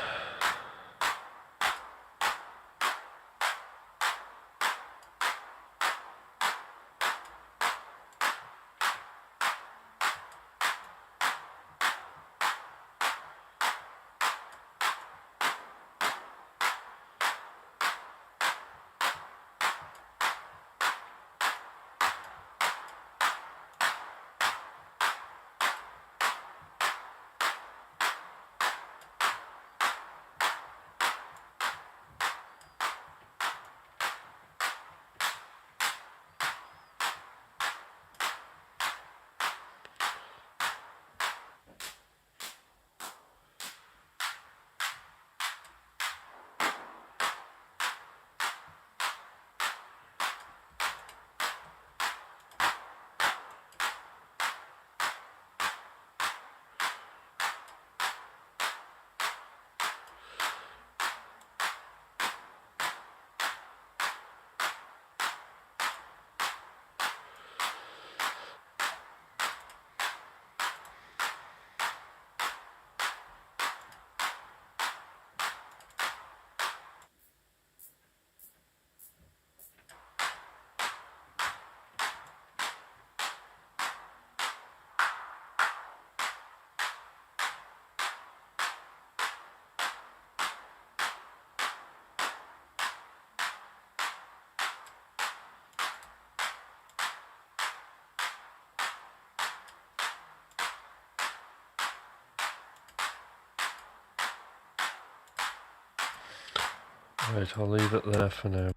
right, I'll leave it there for now.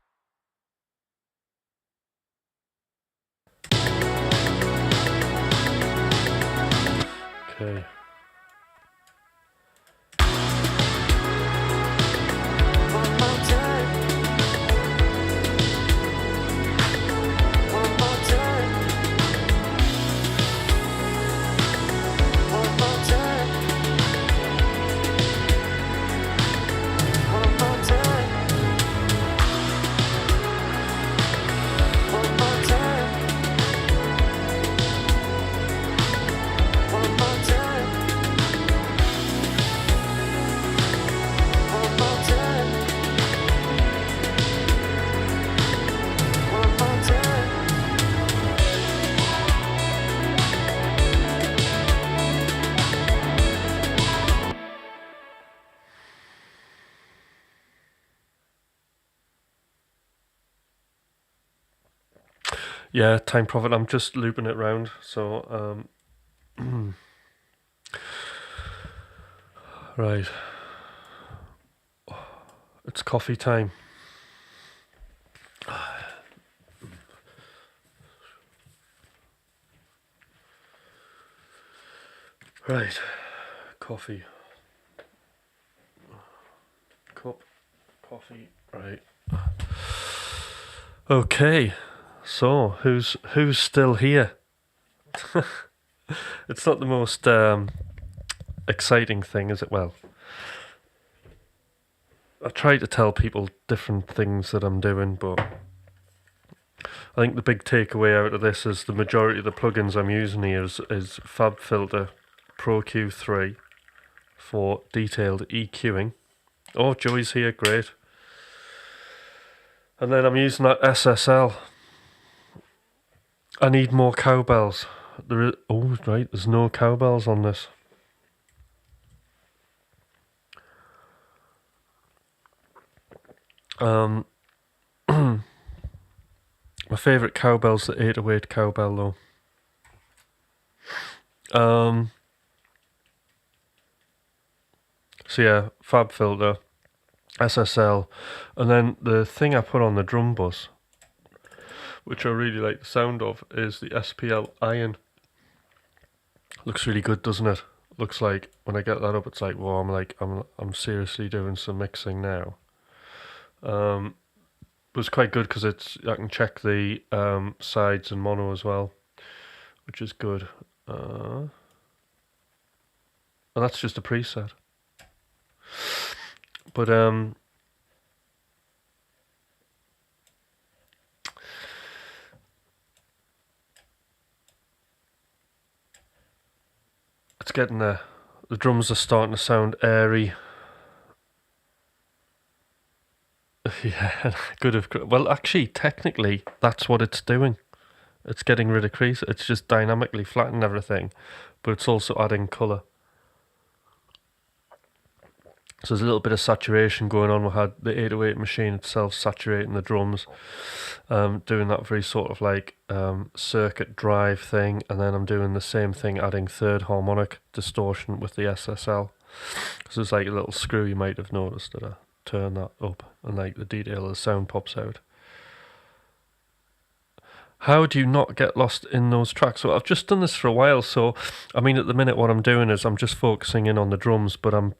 Okay. Yeah, Time Prophet. I'm just looping it round. So, right. It's coffee time. Right. Coffee. Cup. Coffee. Right. Okay. So, who's still here? It's not the most exciting thing, is it? Well, I try to tell people different things that I'm doing, but I think the big takeaway out of this is the majority of the plugins I'm using here is FabFilter Pro Q3 for detailed EQing. Oh, Joey's here, great. And then I'm using that SSL. I need more cowbells. There's no cowbells on this. My favourite cowbell's the 808 cowbell though. So yeah, FabFilter, SSL, and then the thing I put on the drum bus, which I really like the sound of, is the SPL Iron. Looks really good, doesn't it? Looks like when I get that up, it's like, whoa, I'm seriously doing some mixing now. It was quite good because I can check the sides and mono as well, which is good. And that's just a preset. But getting the drums are starting to sound airy. Yeah, could have. Well, actually, technically, that's what it's doing. It's getting rid of crease. It's just dynamically flattening everything, but it's also adding colour. So there's a little bit of saturation going on. We had the 808 machine itself saturating the drums, doing that very sort of like circuit drive thing, and then I'm doing the same thing, adding third harmonic distortion with the SSL. So there's like a little screw you might have noticed that I turn that up, and like the detail of the sound pops out. How do you not get lost in those tracks? So I've just done this for a while, so I mean at the minute what I'm doing is I'm just focusing in on the drums, but I'm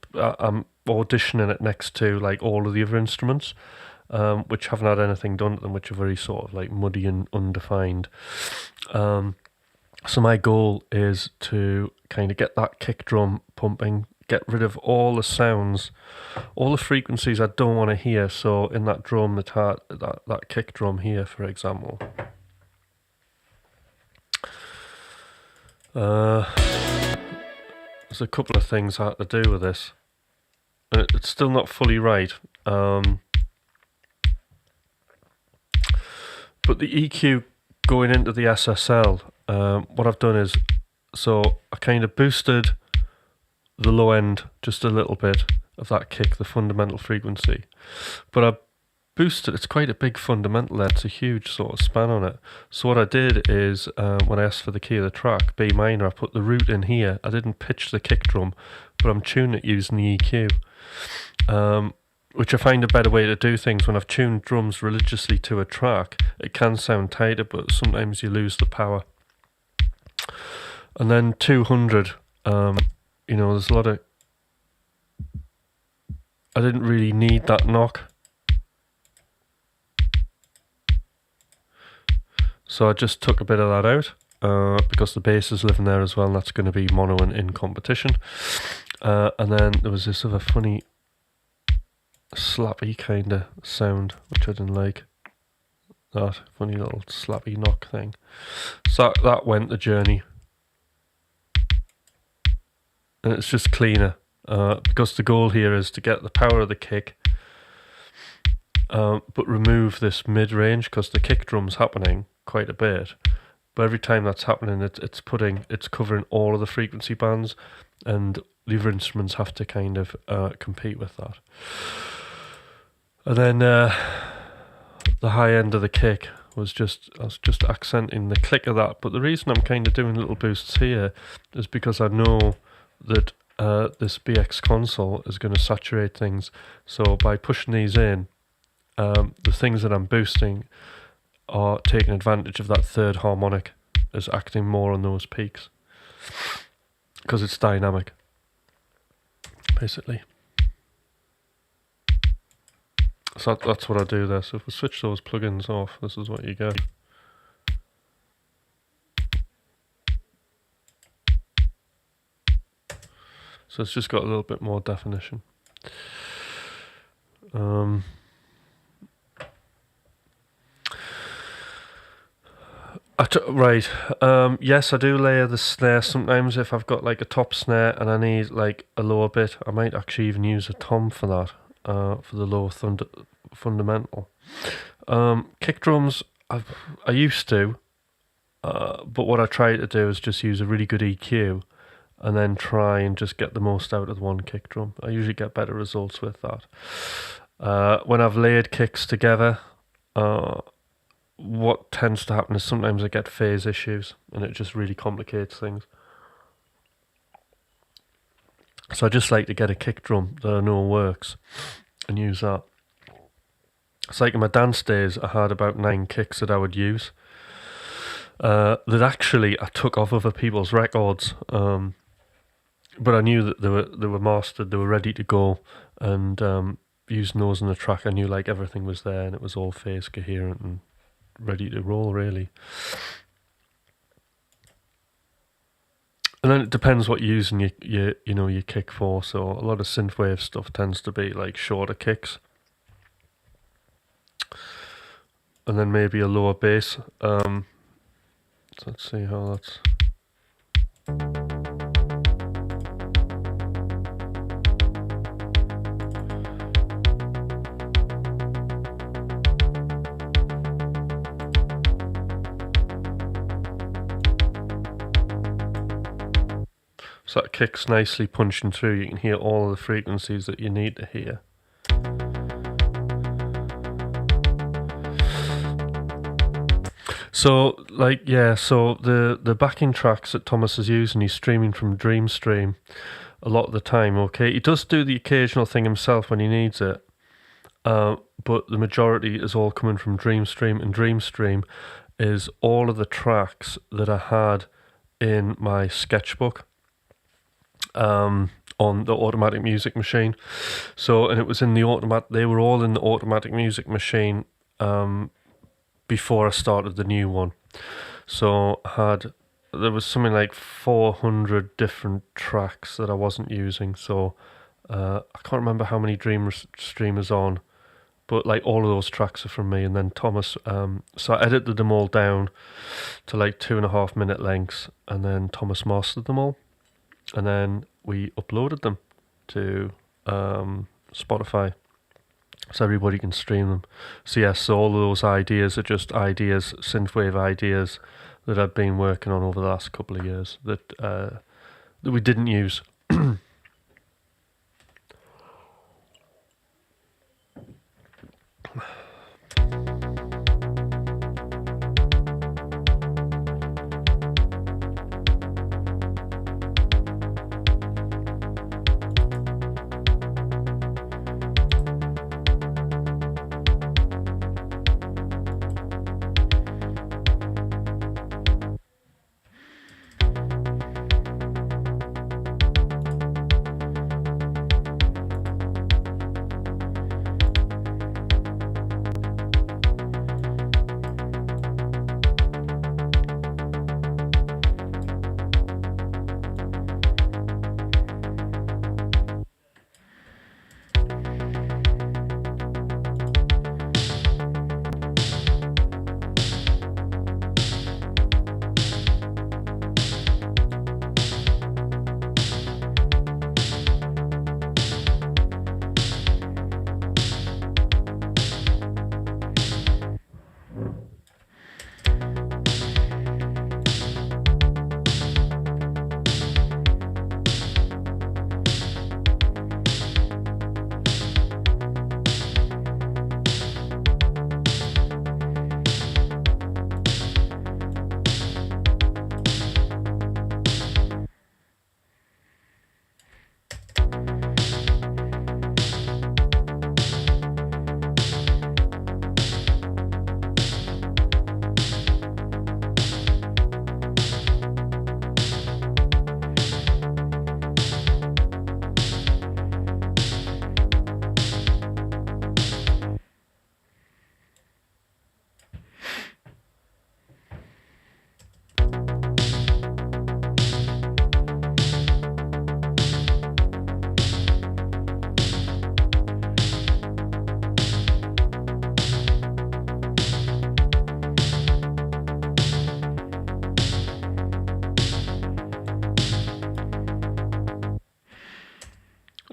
auditioning it next to like all of the other instruments, which haven't had anything done to them, which are very sort of like muddy and undefined. So my goal is to kind of get that kick drum pumping, get rid of all the sounds, all the frequencies I don't want to hear. So in that drum, that kick drum here, for example. There's a couple of things I had to do with this, and it's still not fully right. But the EQ going into the SSL, what I've done is, so I kind of boosted the low end just a little bit of that kick, the fundamental frequency, but I boosted, it's quite a big fundamental there, it's a huge sort of span on it. So what I did is, when I asked for the key of the track, B minor, I put the root in here. I didn't pitch the kick drum, but I'm tuning it using the EQ, which I find a better way to do things. When I've tuned drums religiously to a track, it can sound tighter, but sometimes you lose the power. And then 200, there's a lot of, I didn't really need that knock. So I just took a bit of that out, because the bass is living there as well, and that's going to be mono and in competition. And then there was this other funny slappy kind of sound, which I didn't like. That funny little slappy knock thing. So that went the journey. And it's just cleaner, because the goal here is to get the power of the kick, but remove this mid-range, because the kick drum's happening quite a bit, but every time that's happening, it's covering all of the frequency bands, and the other instruments have to kind of compete with that. And then the high end of the kick I was just accenting the click of that. But the reason I'm kind of doing little boosts here is because I know that this BX console is going to saturate things. So by pushing these in, the things that I'm boosting are taking advantage of that third harmonic, is acting more on those peaks because it's dynamic, basically. So that's what I do there. So if we switch those plugins off, this is what you get. So it's just got a little bit more definition. Yes, I do layer the snare sometimes if I've got like a top snare and I need like a lower bit. I might actually even use a tom for that, for the low fundamental. Kick drums, I used to, but what I try to do is just use a really good EQ and then try and just get the most out of the one kick drum. I usually get better results with that. When I've layered kicks together, what tends to happen is sometimes I get phase issues and it just really complicates things. So I just like to get a kick drum that I know works and use that. It's like in my dance days, I had about 9 kicks that I would use, that actually I took off other people's records, but I knew that they were mastered, they were ready to go, and using those in the track, I knew like everything was there and it was all phase coherent and ready to roll, really. And then it depends what you're using your kick for. So a lot of synthwave stuff tends to be like shorter kicks, and then maybe a lower bass. So let's see how that's. So that kick's nicely punching through. You can hear all of the frequencies that you need to hear. So, like, yeah, so the backing tracks that Thomas is using, he's streaming from DreamStream a lot of the time, okay? He does do the occasional thing himself when he needs it, but the majority is all coming from DreamStream, and DreamStream is all of the tracks that I had in my sketchbook on the automatic music machine. So, and it was in the they were all in the automatic music machine before I started the new one. So there was something like 400 different tracks that I wasn't using. So I can't remember how many streamers on, but like all of those tracks are from me. And then Thomas, so I edited them all down to like 2.5 minute lengths, and then Thomas mastered them all, and then we uploaded them to Spotify, so everybody can stream them. So yes, so all of those ideas are just ideas, synthwave ideas that I've been working on over the last couple of years that we didn't use.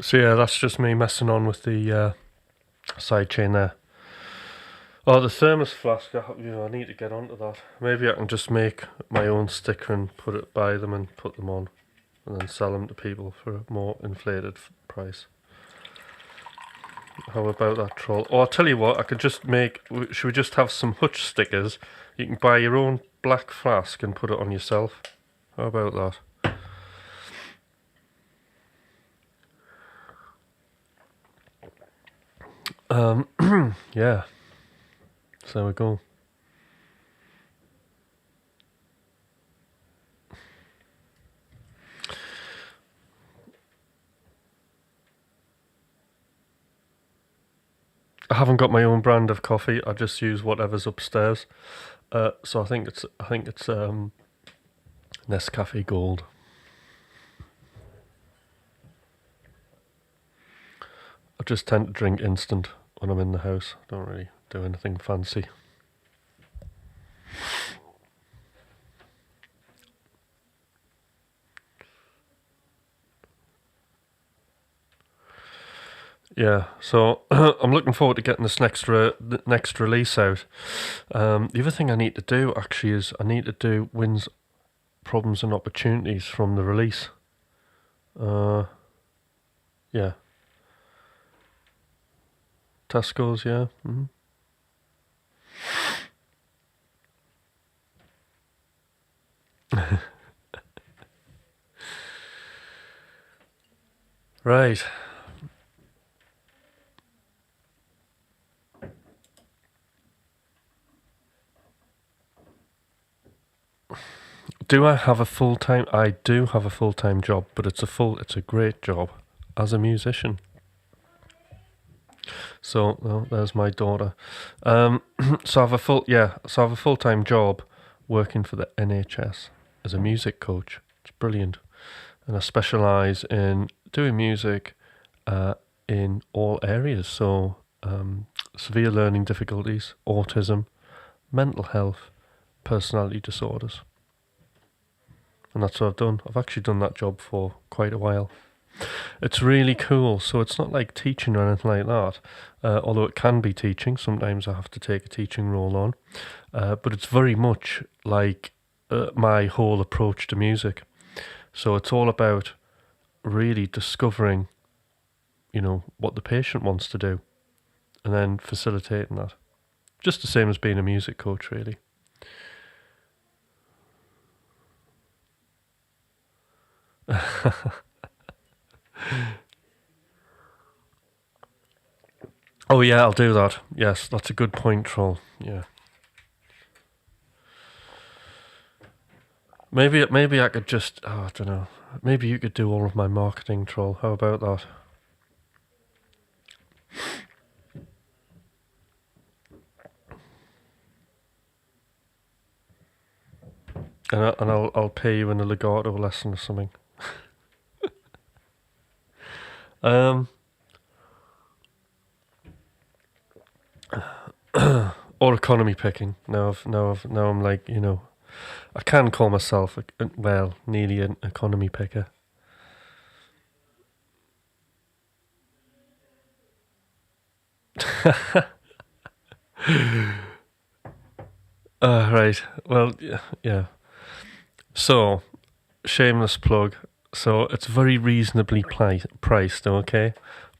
So yeah, that's just me messing on with the sidechain there. Oh, the thermos flask, I need to get onto that. Maybe I can just make my own sticker and put it by them and put them on, and then sell them to people for a more inflated price. How about that, troll? Oh, I'll tell you what, I could just make... Should we just have some Hutch stickers? You can buy your own black flask and put it on yourself. How about that? Yeah. So there we go. I haven't got my own brand of coffee. I just use whatever's upstairs. So I think it's Nescafe Gold. I just tend to drink instant when I'm in the house. Don't really do anything fancy. Yeah, so I'm looking forward to getting this next release out. The other thing I need to do actually is I need to do wins, problems and opportunities from the release. Yeah. Tesco's, yeah. Right. Do I have a full time? I do have a full time job, but it's a great job as a musician. So, well, there's my daughter. So I have a full time job working for the NHS as a music coach. It's brilliant, and I specialise in doing music in all areas. So, severe learning difficulties, autism, mental health, personality disorders. And that's what I've done. I've actually done that job for quite a while. It's really cool. So it's not like teaching or anything like that, although it can be teaching. Sometimes I have to take a teaching role on. But it's very much like my whole approach to music. So it's all about really discovering, what the patient wants to do and then facilitating that. Just the same as being a music coach, really. Oh yeah, I'll do that. Yes, that's a good point, Troll. Yeah. Maybe I could just I don't know. Maybe you could do all of my marketing, Troll. How about that? And I'll pay you in a legato lesson or something. Um, or economy picking. Now I'm like, I can call myself nearly an economy picker. Right. Well, yeah. So, shameless plug. So it's very reasonably priced, okay?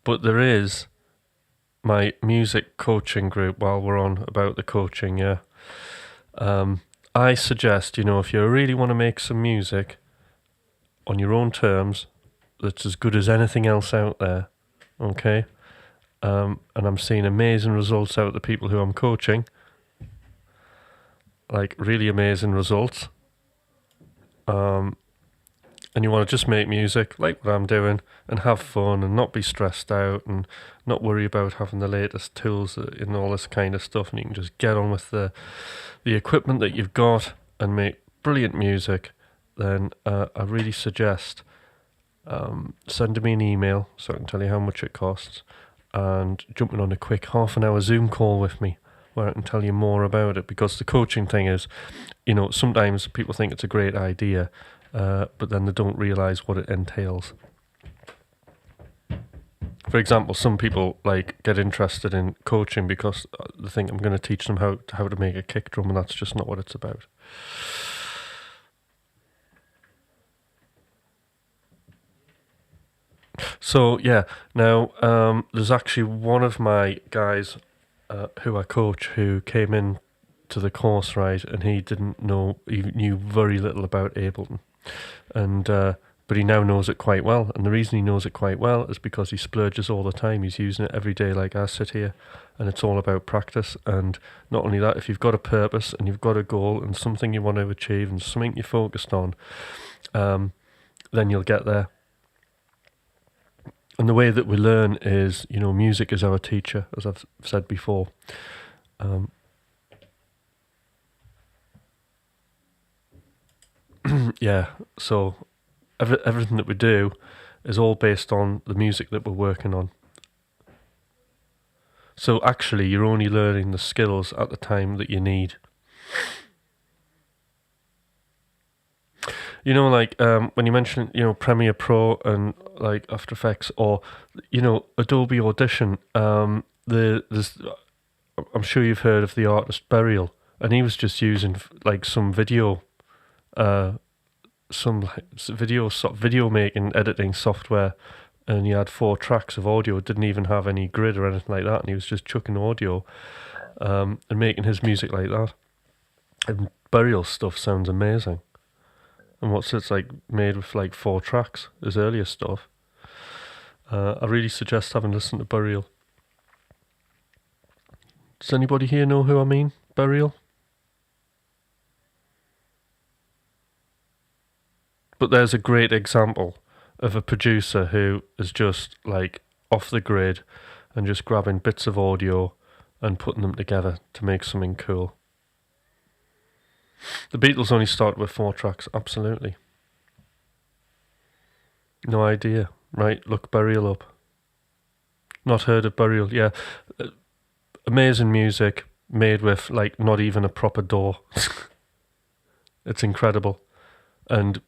But there is my music coaching group while we're on about the coaching, yeah. I suggest, if you really want to make some music on your own terms that's as good as anything else out there, okay? And I'm seeing amazing results out of the people who I'm coaching, like really amazing results. And you want to just make music like what I'm doing and have fun and not be stressed out and not worry about having the latest tools and all this kind of stuff, and you can just get on with the equipment that you've got and make brilliant music, then I really suggest sending me an email so I can tell you how much it costs and jumping on a quick half-an-hour Zoom call with me where I can tell you more about it, because the coaching thing is, sometimes people think it's a great idea, but then they don't realise what it entails. For example, some people get interested in coaching because they think I'm going to teach them how to make a kick drum, and that's just not what it's about. So yeah, now there's actually one of my guys who I coach who came in to the course, right, and he knew very little about Ableton, and but he now knows it quite well. And the reason he knows it quite well is because he splurges all the time. He's using it every day, like I sit here, and it's all about practice. And not only that, if you've got a purpose and you've got a goal and something you want to achieve and something you're focused on, then you'll get there. And the way that we learn is, music is our teacher, as I've said before. Yeah, so everything that we do is all based on the music that we're working on. So actually, you're only learning the skills at the time that you need. When you mention, Premiere Pro and like After Effects, or Adobe Audition. There's, I'm sure you've heard of the artist Burial, and he was just using some video some like video making editing software, and he had 4 tracks of audio. It didn't even have any grid or anything like that, and he was just chucking audio and making his music like that. And Burial stuff sounds amazing. And it's like made with like 4 tracks, his earlier stuff. I really suggest having listened to Burial. Does anybody here know who I mean? Burial? But there's a great example of a producer who is just like off the grid and just grabbing bits of audio and putting them together to make something cool. The Beatles only started with 4 tracks, absolutely. No idea, right? Look Burial up. Not heard of Burial, yeah. Amazing music made with like not even a proper DAW. It's incredible. And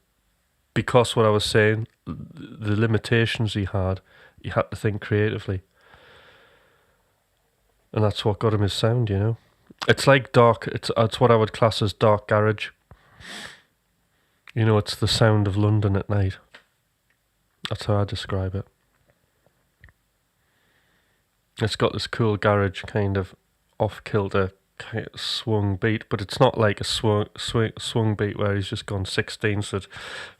because what I was saying, the limitations he had to think creatively. And that's what got him his sound, you know. It's like dark, it's what I would class as dark garage. You know, it's the sound of London at night. That's how I describe it. It's got this cool garage kind of off-kilter kind of swung beat, but it's not like a swung beat where he's just gone 16ths at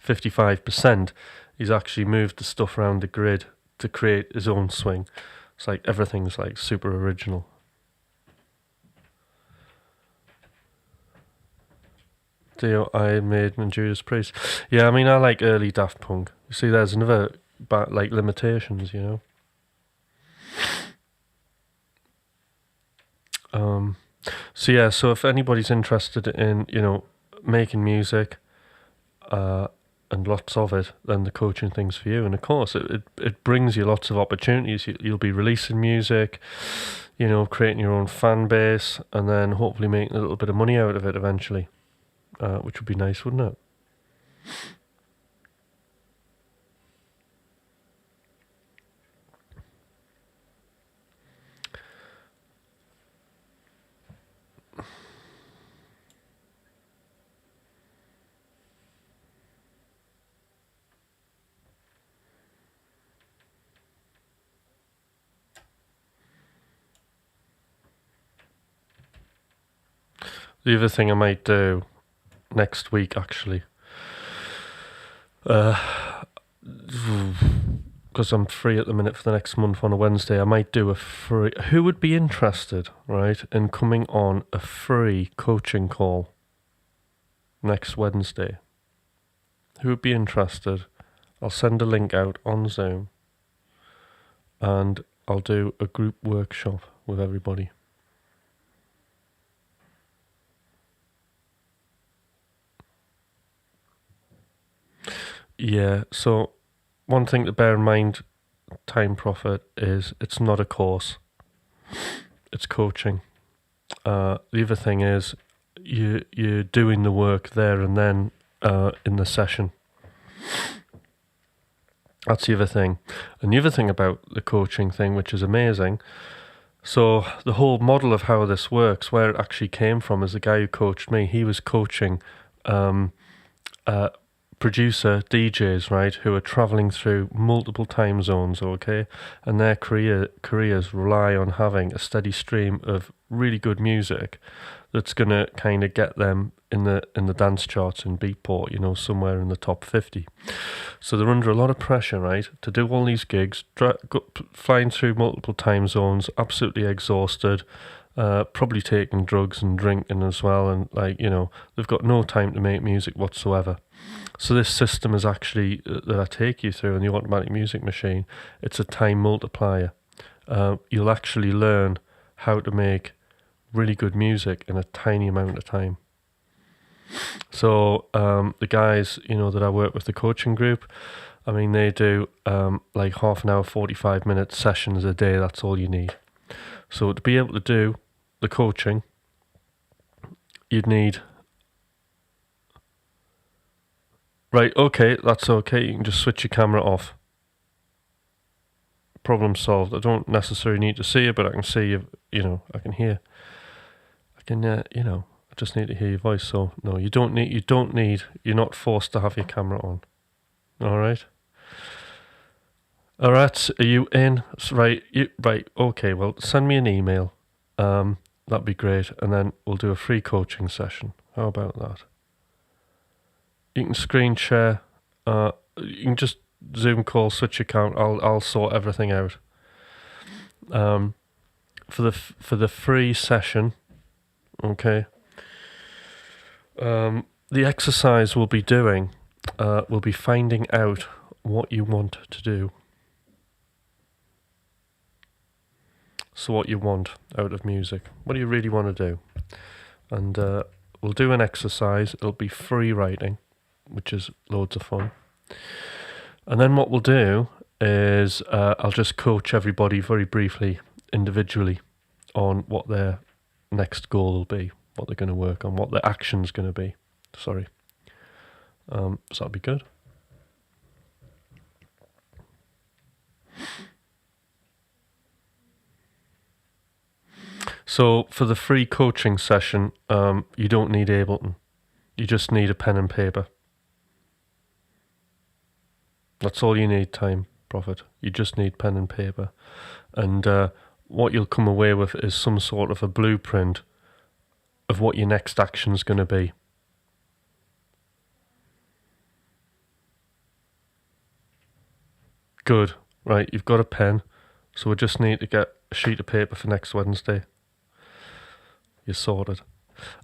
55%. He's actually moved the stuff around the grid to create his own swing. It's like everything's like super original. Deal Iron Maiden and Judas Priest. Yeah, I mean, I like early Daft Punk. You see, there's another like limitations, you know. So yeah, so if anybody's interested in, you know, making music and lots of it, then the coaching thing's for you. And of course, it brings you lots of opportunities. You'll be releasing music, you know, creating your own fan base, and then hopefully making a little bit of money out of it eventually, which would be nice, wouldn't it? The other thing I might do next week, actually, because I'm free at the minute for the next month on a Wednesday, I might do a free... Who would be interested, right, in coming on a free coaching call next Wednesday? Who would be interested? I'll send a link out on Zoom, and I'll do a group workshop with everybody. Yeah, so one thing to bear in mind, Time Profit, is it's not a course. It's coaching. The other thing is you're doing the work there and then in the session. That's the other thing. And the other thing about the coaching thing, which is amazing, so the whole model of how this works, where it actually came from, is the guy who coached me. He was coaching producer DJs, right, who are traveling through multiple time zones, okay, and their careers rely on having a steady stream of really good music that's gonna kind of get them in the dance charts in Beatport, you know, somewhere in the top 50. So they're under a lot of pressure, right, to do all these gigs, flying through multiple time zones, absolutely exhausted, probably taking drugs and drinking as well, and like, you know, they've got no time to make music whatsoever. So this system is actually, that I take you through in the Automatic Music Machine, it's a time multiplier. You'll actually learn how to make really good music in a tiny amount of time. So the guys, you know, that I work with, the coaching group, I mean, they do like half an hour, 45-minute sessions a day. That's all you need. So to be able to do the coaching, you'd need... Right, okay, that's okay. You can just switch your camera off. Problem solved. I don't necessarily need to see you, but I can see you, you know, I can hear. I can, you know, just need to hear your voice. So no, you don't need. You're not forced to have your camera on. All right. All right. Are you in? Right. Right. Okay. Well, send me an email. That'd be great, and then we'll do a free coaching session. How about that? You can screen share. You can just Zoom call, switch account. I'll sort everything out. For the free session, okay. The exercise we'll be doing, we'll be finding out what you want to do. So what you want out of music. What do you really want to do? And we'll do an exercise. It'll be free writing, which is loads of fun. And then what we'll do is I'll just coach everybody very briefly, individually, on what their next goal will be, what they're going to work on, what their action's going to be. Sorry. So that'll be good. So for the free coaching session, you don't need Ableton. You just need a pen and paper. That's all you need, time, profit. You just need pen and paper. And what you'll come away with is some sort of a blueprint of what your next action's going to be. Good. Right, you've got a pen. So we just need to get a sheet of paper for next Wednesday. You're sorted.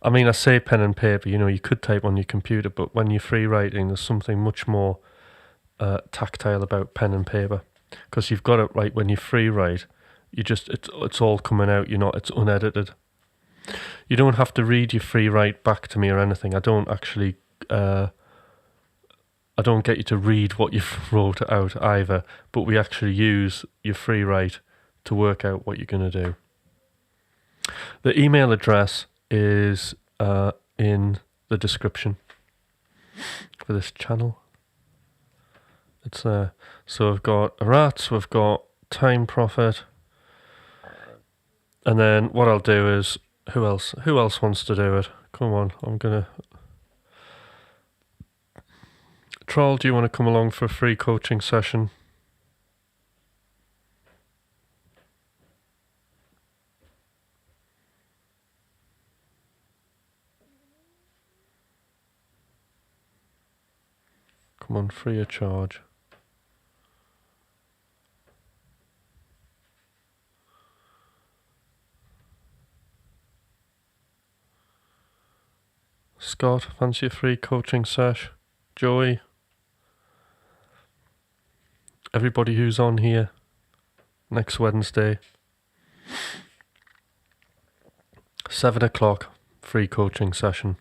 I mean, I say pen and paper, you could type on your computer, but when you're free writing, there's something much more tactile about pen and paper. Because you've got it right when you free write, it's all coming out, it's unedited. You don't have to read your free write back to me or anything. I don't actually, I don't get you to read what you've wrote out either, but we actually use your free write to work out what you're going to do. The email address is in the description for this channel. It's there. So we've got Rats, we've got Time Profit, and then what I'll do is, who else wants to do it? Come on, I'm gonna... Troll, do you want to come along for a free coaching session? Come on, free of charge. Scott, fancy a free coaching sesh? Joey? Everybody who's on here next Wednesday, 7 o'clock, free coaching session.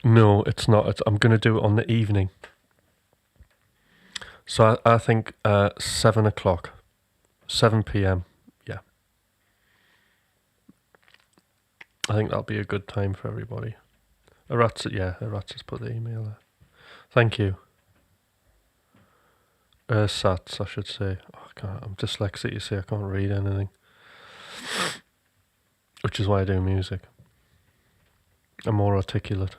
No, it's not. I'm going to do it on the evening. So I think 7 o'clock, 7 p.m. Yeah. I think that'll be a good time for everybody. Rats has put the email there. Thank you. Sats, I should say. I'm dyslexic, you see, I can't read anything. Which is why I do music. I'm more articulate.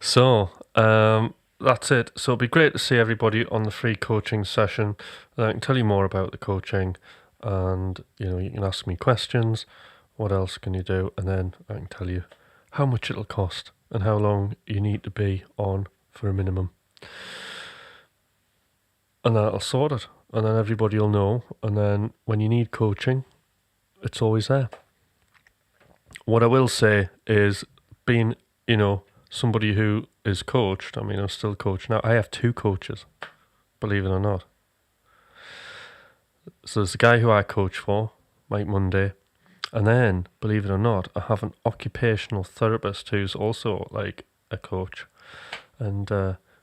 So, that's it. So it'd be great to see everybody on the free coaching session. I can tell you more about the coaching, and you can ask me questions. What else can you do? And then I can tell you how much it'll cost and how long you need to be on for a minimum. And that'll sort it. And then everybody will know. And then when you need coaching, it's always there. What I will say is, being, somebody who is coached, I'm still coached now. I have 2 coaches, believe it or not. So there's the guy who I coach for, Mike Monday, and then, believe it or not, I have an occupational therapist who's also like a coach, and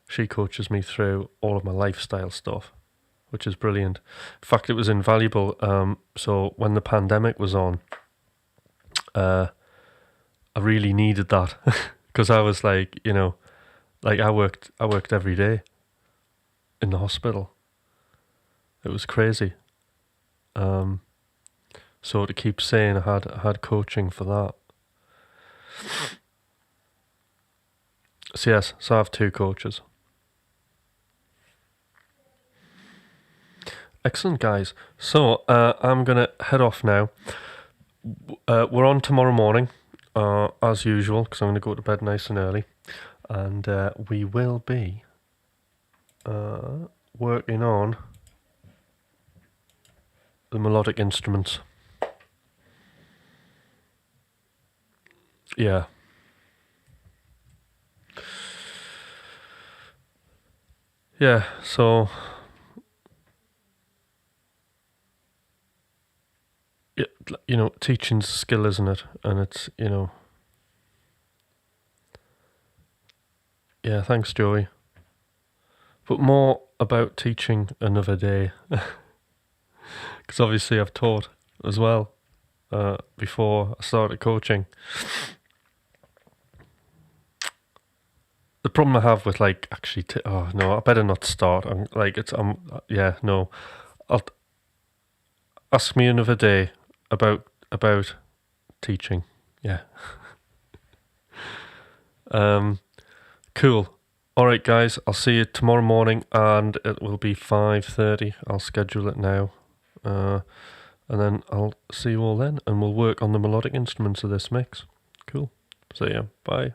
she coaches me through all of my lifestyle stuff. which is brilliant. In fact, it was invaluable. So when the pandemic was on, I really needed that because I was like, like I worked every day in the hospital. It was crazy. So to keep saying I had coaching for that. So yes, so I have 2 coaches. Excellent, guys. So I'm gonna head off now. We're on tomorrow morning, as usual, because I'm gonna go to bed nice and early, and we will be working on the melodic instruments. Yeah. Yeah, so teaching's a skill, isn't it? And it's, yeah, thanks, Joey. But more about teaching another day. Because obviously I've taught as well before I started coaching. The problem I have with actually, oh no, I better not start. No. I'll ask me another day about teaching. Yeah. Cool. All right, guys. I'll see you tomorrow morning, and it will be 5:30. I'll schedule it now, and then I'll see you all then, and we'll work on the melodic instruments of this mix. Cool. See ya. Bye.